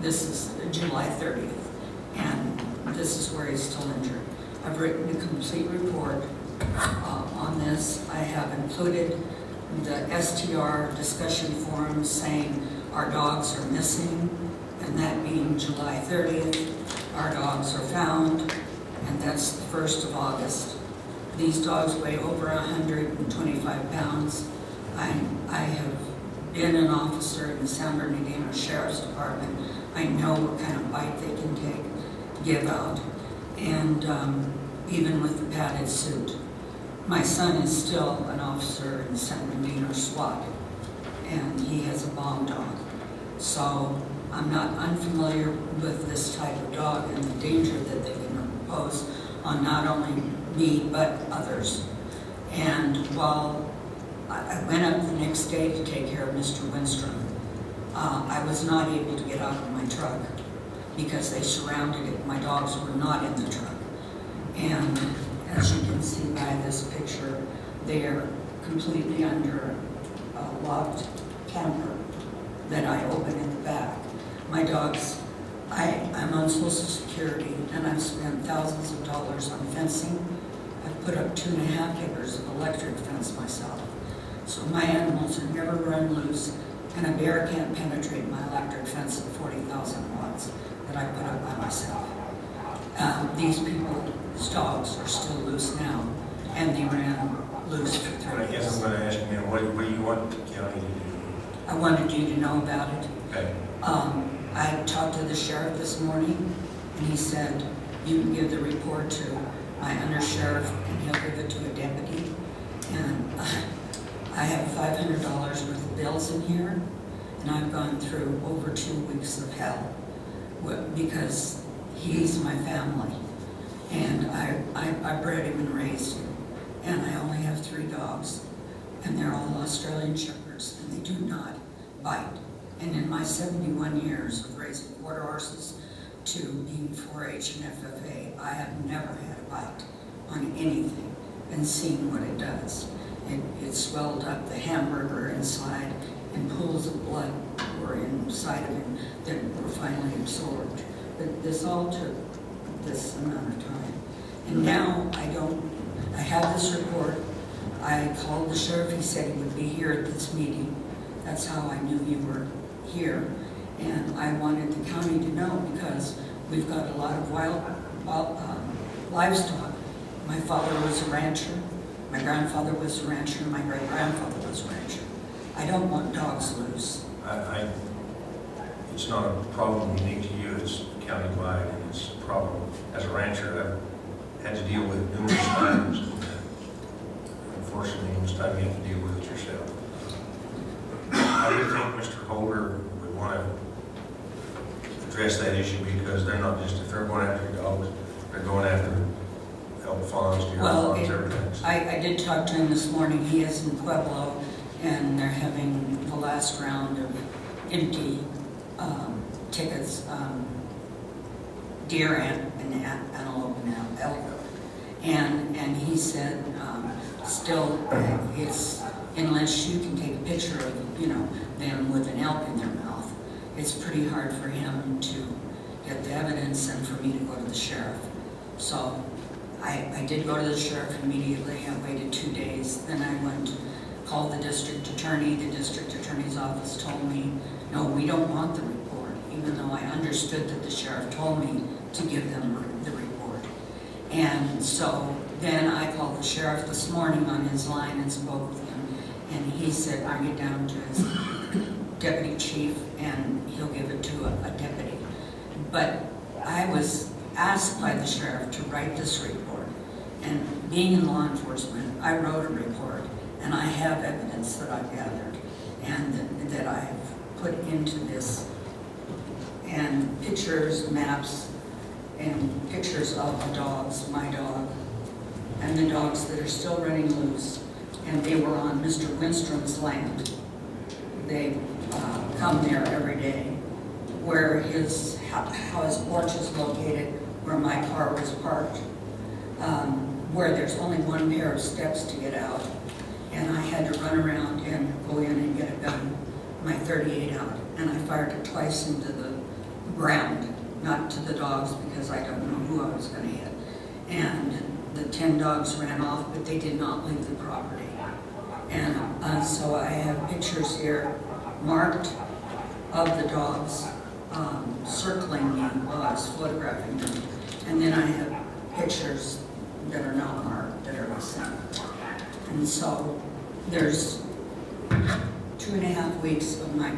this is July 30th, and this is where he's still injured. I've written a complete report on this. I have included the STR discussion forum saying our dogs are missing, and that being July 30th, our dogs are found, and that's the 1st of August. These dogs weigh over 125 pounds. I have been an officer in the San Bernardino Sheriff's Department. I know what kind of bite they can give out, and even with the padded suit. My son is still an officer in San Bernardino SWAT, and he has a bomb dog. So I'm not unfamiliar with this type of dog and the danger that they can pose on not only me, but others. And while I went up the next day to take care of Mr. Winstrom, I was not able to get out of my truck because they surrounded it. My dogs were not in the truck. And as you can see by this picture, they are completely under a locked camper that I open in the back. My dogs, I'm on Social Security, and I've spent thousands of dollars on fencing. I've put up 2.5 acres of electric fence myself. So my animals are never run loose, and a bear can't penetrate my electric fence at 40,000 watts that I put up by myself. These people's dogs are still loose now, and they ran loose for 3 I guess days. I'm gonna ask you, man, what do you want the county to do? I wanted you to know about it. Okay. I talked to the sheriff this morning, and he said, you can give the report to my undersheriff, and he'll give it to a deputy. And I have $500 worth of bills in here, and I've gone through over 2 weeks of hell because he's my family. And I bred him and raised him. And I only have 3 dogs, and they're all Australian Shepherds, and they do not bite. And in my 71 years of raising quarter horses to being 4-H and FFA, I have never had a bite on anything and seen what it does. It swelled up the hamburger inside, and pools of blood were inside of him that were finally absorbed. But this all took this amount of time. And now I have this report. I called the sheriff, he said he would be here at this meeting. That's how I knew you were here. And I wanted the county to know because we've got a lot of wild livestock. My father was a rancher, my grandfather was a rancher, and my great-grandfather was a rancher. I don't want dogs loose. It's not a problem unique to you, it's countywide, and it's a problem. As a rancher, I've had to deal with numerous times. think Mr. Holder would want to address that issue because they're not just, if they're going after dogs, they're going after elk fawns, deer Well, fawns, everything. I did talk to him this morning. He is in Pueblo, and they're having the last round of empty tickets, deer and antelope and elk. And he said, still, it's, unless you can take a picture of, them with an elk in their mouth, it's pretty hard for him to get the evidence and for me to go to the sheriff. So I did go to the sheriff immediately. I waited 2 days. Then I went, called the district attorney. The district attorney's office told me, no, we don't want the report, even though I understood that the sheriff told me to give them the report. And so then I called the sheriff this morning on his line and spoke with him. And he said, bring it down to his deputy chief and he'll give it to a deputy. But I was asked by the sheriff to write this report. And being in law enforcement, I wrote a report and I have evidence that I've gathered and that I've put into this. And pictures, maps, and pictures of the dogs, my dog, and the dogs that are still running loose. And they were on Mr. Winstrom's land. They come there every day, where how his porch is located, where my car was parked, where there's only one pair of steps to get out. And I had to run around and go in and get a gun, my .38 out, and I fired it twice into the ground, not to the dogs because I don't know who I was going to hit. And the 10 dogs ran off, but they did not leave the property. And so I have pictures here marked of the dogs circling me while I was photographing them. And then I have pictures that are not marked, that are missing. And so there's 2.5 weeks of my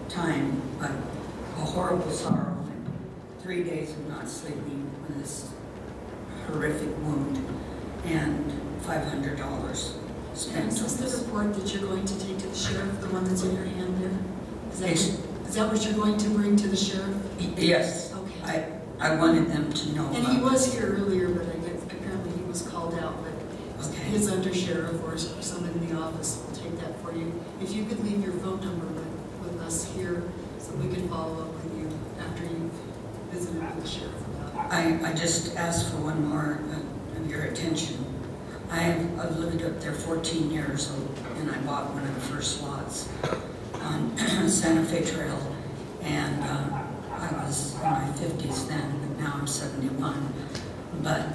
time, but a horrible sorrow, and 3 days of not sleeping with this horrific wound, and $500 spent. Is this the report that you're going to take to the sheriff, the one that's in your hand there? Is that what you're going to bring to the sheriff? Yes. Okay. I wanted them to know. And he was here earlier, but I guess apparently he was called out, but Okay. his undersheriff or someone in the office will take that for you. If you could leave your phone number with us here so we can follow up with you after you've visited with the sheriff about it. I just asked for one more of your attention. I've lived up there 14 years, and I bought one of the first lots on Santa Fe Trail, and I was in my 50s then, but now I'm 71. But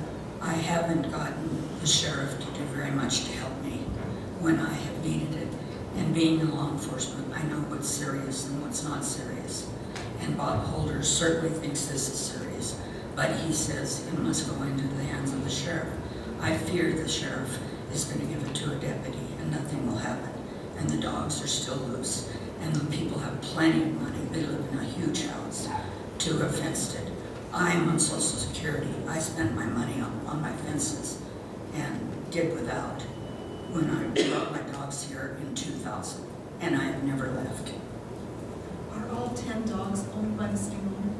I haven't gotten the sheriff to do very much to help me when I have needed it. And being in law enforcement, I know what's serious and what's not serious. And Bob Holder certainly thinks this is serious, but he says it must go into the hands of the sheriff. I fear the sheriff is going to give it to a deputy and nothing will happen. And the dogs are still loose. And the people have plenty of money. They live in a huge house to have fenced it. I'm on Social Security. I spent my money on my fences and did without when I brought my dogs here in 2000. And I have never left. Are all 10 dogs owned by the same owner?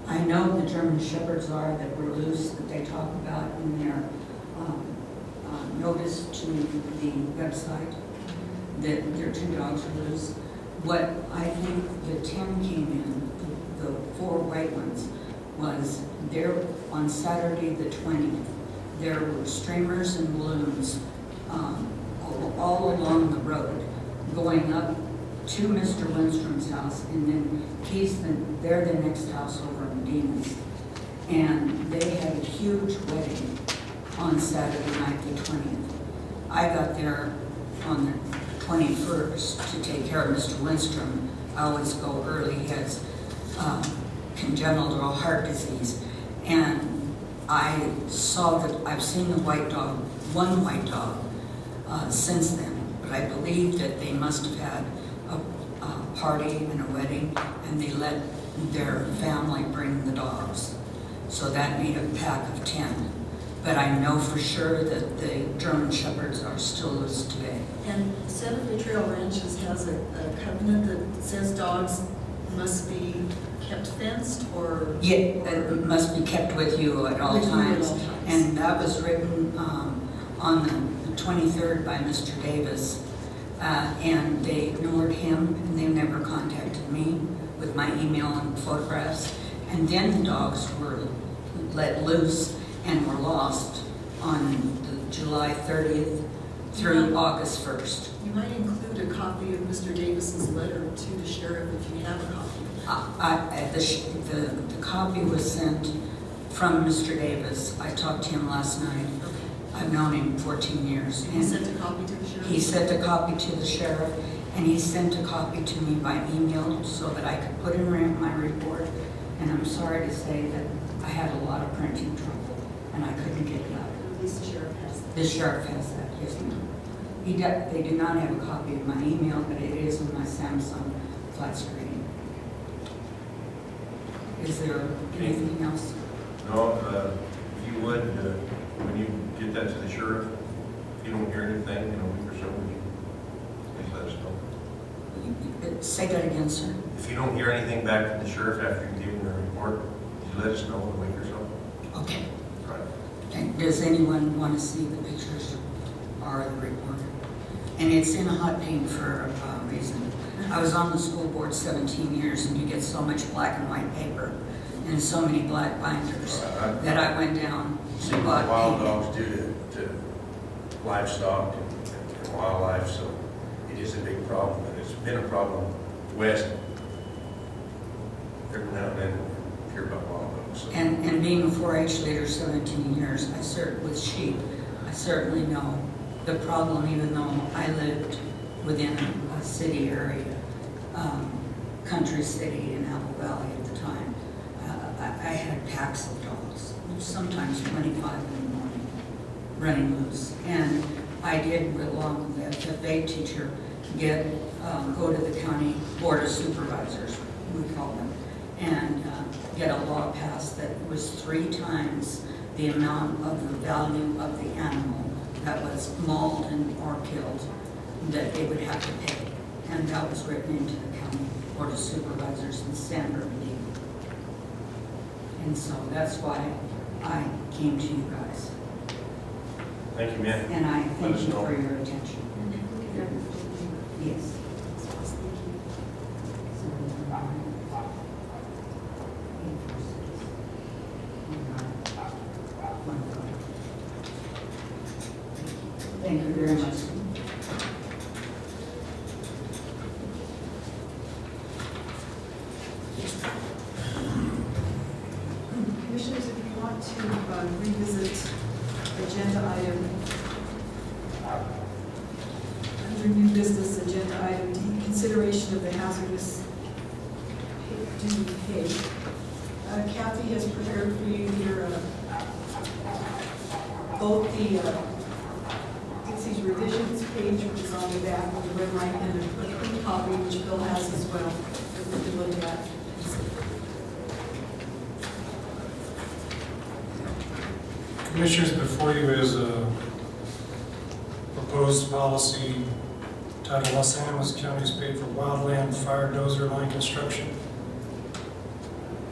I know the German Shepherds are that were loose that they talk about in their notice to the website, that their 2 dogs are loose. What I think the 10 came in, the 4 white ones, was there on Saturday the 20th. There were streamers and balloons all along the road going up to Mr. Lindstrom's house, and then they're the next house over in Medina's. And they had a huge wedding on Saturday night, the 20th. I got there on the 21st to take care of Mr. Lindstrom. I always go early. He has congenital heart disease. And I saw that I've seen the white dog, one white dog, since then. But I believe that they must have had a party and a wedding, and they let their family bring the dogs. So that made a pack of 10. But I know for sure that the German Shepherds are still loose today. And Santa Fe Trail Ranches has a covenant that says dogs must be kept fenced or? Yeah, it must be kept with you at all With you at times. all times. And that was written on the 23rd by Mr. Davis. And they ignored him, and they never contacted me with my email and photographs. And then the dogs were let loose and were lost on the July 30th through August 1st. You might include a copy of Mr. Davis's letter to the sheriff if you have a copy. The copy was sent from Mr. Davis. I talked to him last night. Okay. I've known him 14 years. He sent a copy to the sheriff? He sent a copy to the sheriff, and he sent a copy to me by email so that I could put in my report. And I'm sorry to say that I had a lot of printing trouble, and I couldn't get it out. At least the sheriff has that. The sheriff has that, yes, ma'am. They do not have a copy of my email, but it is in my Samsung flat screen. Is there anything else? No, if you would, when you get that to the sheriff, if you don't hear anything in a week or so, would you please let us know? Say that again, sir. If you don't hear anything back from the sheriff after you give him the report, would you let us know in a week or so? Okay. Right. And does anyone want to see the pictures or the report? And it's in a hot pink for a reason. I was on the school board 17 years, and you get so much black and white paper and so many black binders that I went down See and what bought wild pink. dogs do to livestock and wildlife, so it is a big problem, and it's been a problem west. Every now and then you hear about wild dogs. So. And being a 4-H leader 17 years, with sheep, I certainly know the problem, even though I lived within a city area, country city in Apple Valley at the time. I had packs of dogs, sometimes 25 in the morning, running loose. And I did, along with the FFA teacher, go to the county board of supervisors, we call them, and get a law passed that was 3 times the amount of the value of the animal that was mauled or killed that they would have to pay. And that was written into the county board of supervisors in San Bernardino. And so that's why I came to you guys. Thank you, man. And I Let thank us you know. for your attention. Yes. Thank you very much. Commissioners, if you want to revisit agenda item, under new business agenda item D, consideration of the hazardous duty pay. Kathy has prepared for you here both the Dixie's revisions page, which is on the back of the red line, and a print copy, which Bill has as well, that we can look at. Commissioners, before you is a proposed policy titled Los Animas County is paid for wildland fire dozer line construction.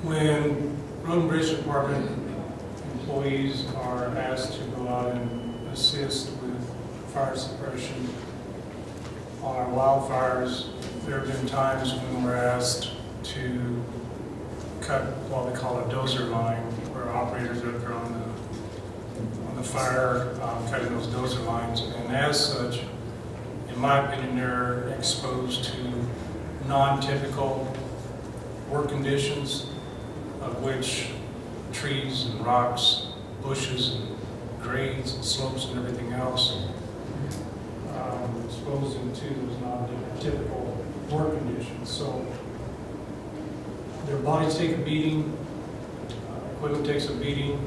When Road and Bridge Department employees are asked to go out and assist with fire suppression on our wildfires, there have been times when we're asked to cut what we call a dozer line, where operators are there on the fire, cutting those dozer lines, and as such, in my opinion, they're exposed to non-typical work conditions, of which trees and rocks, bushes and grades and slopes and everything else exposed them to those non-typical work conditions. So their bodies take a beating, equipment takes a beating,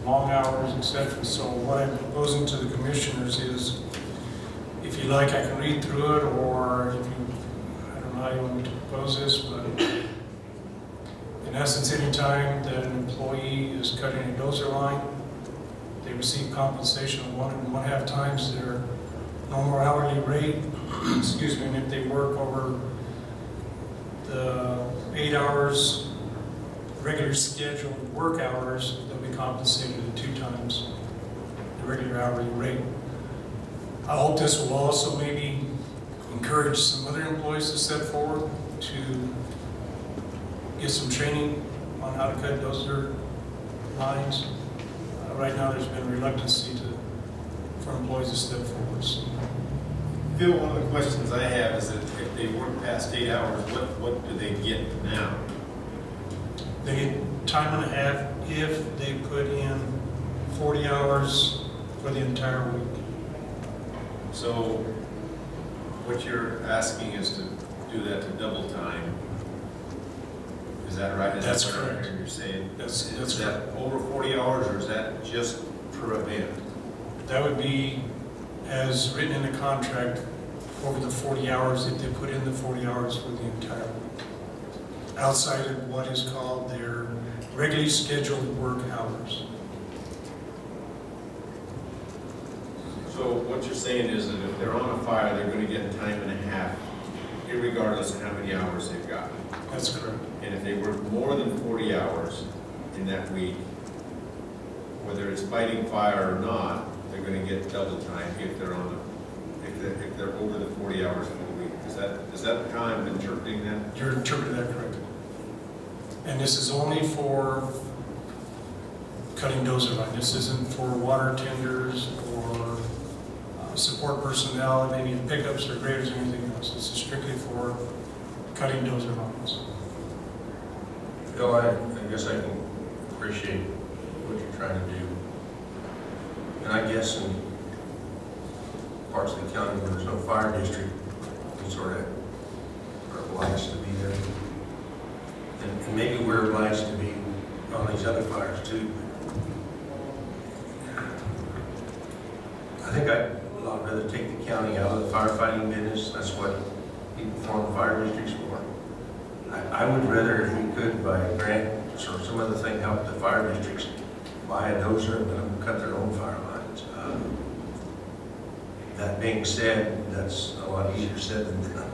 long hours, etc. So what I'm proposing to the commissioners is, if you like, I can read through it, or if you, I don't know how you want me to propose this, but in essence, any time that an employee is cutting a dozer line, they receive compensation of 1.5 times their normal hourly rate. Excuse me, and if they work over the 8 hours, regular scheduled work hours, they'll be compensated at 2 times the regular hourly rate. I hope this will also maybe encourage some other employees to step forward to get some training on how to cut dozer lines. Right now, there's been reluctancy for employees to step forward. So, Bill, one of the questions I have is that if they work past 8 hours, what do they get now? they get time and a half if they put in 40 hours for the entire week. So what you're asking is to do that to double time. Is that right? Is That's that what I'm correct. hearing You're saying, That's is that over 40 hours or is that just per event? That would be as written in the contract over the 40 hours if they put in the 40 hours for the entire week. Outside of what is called their regularly scheduled work hours. So what you're saying is that if they're on a fire, they're going to get time and a half, irregardless of how many hours they've got. That's correct. And if they work more than 40 hours in that week, whether it's fighting fire or not, they're going to get double time if they're on the, if they're over the 40 hours for the week. Is that how I'm interpreting that? You're interpreting that correctly. And this is only for cutting dozer line. This isn't for water tenders or support personnel, maybe pickups or graders or anything else. This is strictly for cutting dozer lines. Bill, I guess I can appreciate what you're trying to do. And I guess in parts of the county where there's no fire district, we sort of are obliged to be there. And maybe we're obliged to be on these other fires too. I think I'd a lot rather take the county out of the firefighting business. That's what people form fire districts for. I would rather, if we could, by grants or some other thing, help the fire districts buy a dozer and let them cut their own fire lines. That being said, that's a lot easier said than done.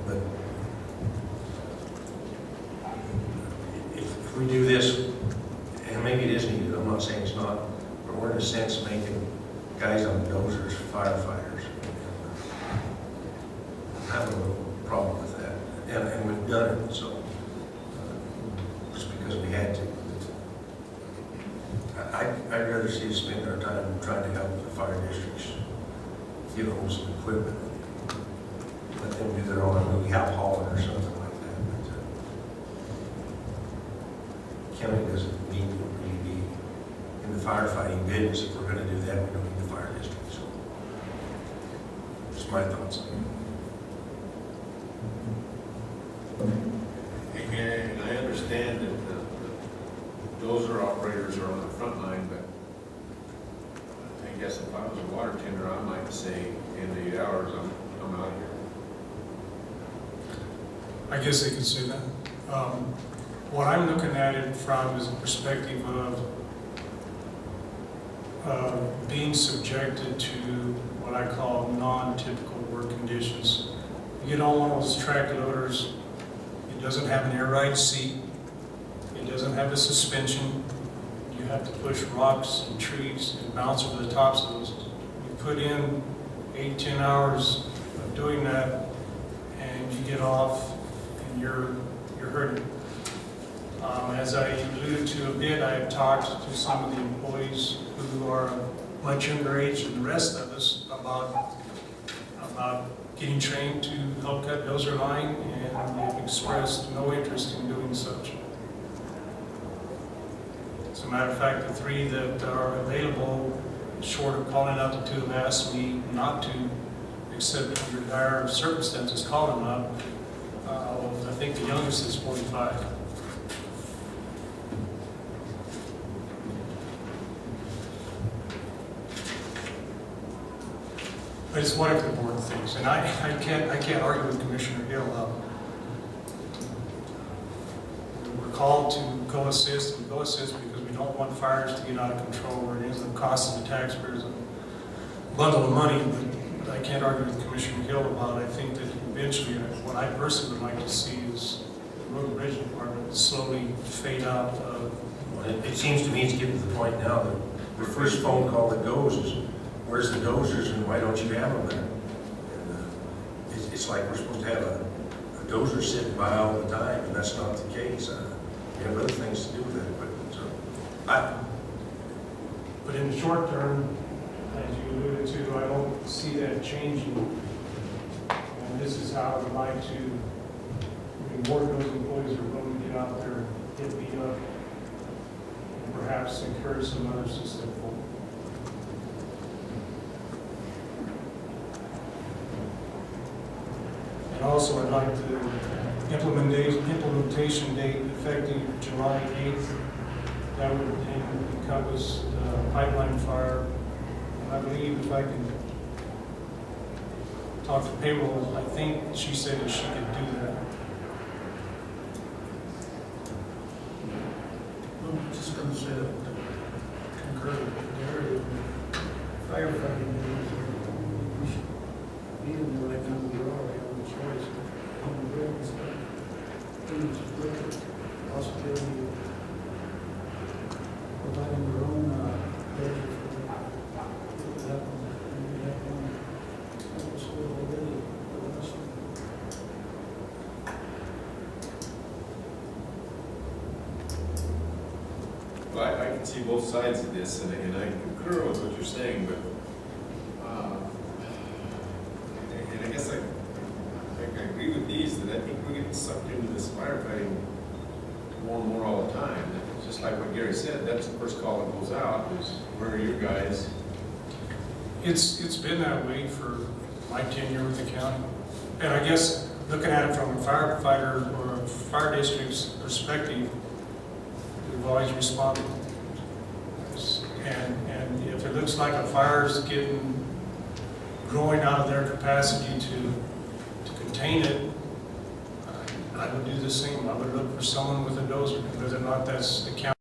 But if we do this, and maybe it is needed, I'm not saying it's not, but we're in a sense making guys on dozers firefighters. I have a little problem with that, and we've done it, so just because we had to. I'd rather see us spend our time trying to help the fire districts get hold of some equipment, let them do their own maybe out hauling or something like that. But county doesn't need to really be in the firefighting business. If we're going to do that, we don't need the fire district. So, just my thoughts. And I understand that the dozer operators are on the front line, but I guess if I was a water tender, I might say in 8 hours, I'm out of here. I guess they could say that. What I'm looking at it from is a perspective of being subjected to what I call non-typical work conditions. You get on one of those track loaders, it doesn't have an air ride seat, it doesn't have a suspension, you have to push rocks and trees and bounce over the tops of those. You put in 8-10 hours of doing that, and you get off, and you're hurting. As I alluded to a bit, I have talked to some of the employees who are much younger age than the rest of us about getting trained to help cut dozer line, and they've expressed no interest in doing such. As a matter of fact, the 3 that are available, short of calling out the 2, have asked me not to, except under dire circumstances, call them up. I think the youngest is 45. But it's one of the important things, and I can't argue with Commissioner Hill. We're called to go assist, and go assist because we We don't want fires to get out of control where it ends up costing the taxpayers a bundle of money, but I can't argue with Commissioner Hill about it. I think that eventually, what I personally would like to see is the road and bridge department slowly fade out of. Well, it seems to me it's getting to the point now that the first phone call that goes is, where's the dozers and why don't you have them there? And it's like we're supposed to have a dozer sitting by all the time, and that's not the case. We have other things to do with that equipment, so. But in the short term, as you alluded to, I don't see that changing. And this is how I would like to reward those employees who are willing to get out there and get beat up, and perhaps encourage some others to step forward. And also, I'd like the implementation date effective July 8th. That would encompass the pipeline fire. And I believe if I can talk to payroll, I think she said that she could do that. I'm just gonna say that concur with Gary, firefighting is, we should be in the right now, we are, we have no choice. On the road and stuff, things look at the possibility of providing their own, budget for that one, and we have one, also already, for us. Well, I can see both sides of this, and I concur with what you're saying, but, and I guess I agree with these, that I think we're getting sucked into this firefighting more and more all the time. It's just like what Gary said, that's the first call that goes out, is where are your guys? It's been that way for my tenure with the county. And I guess looking at it from a firefighter or a fire district's perspective, we've always responded. And if it looks like a fire's growing out of their capacity to contain it, I would do the same. I would look for someone with a dozer, whether or not that's the county.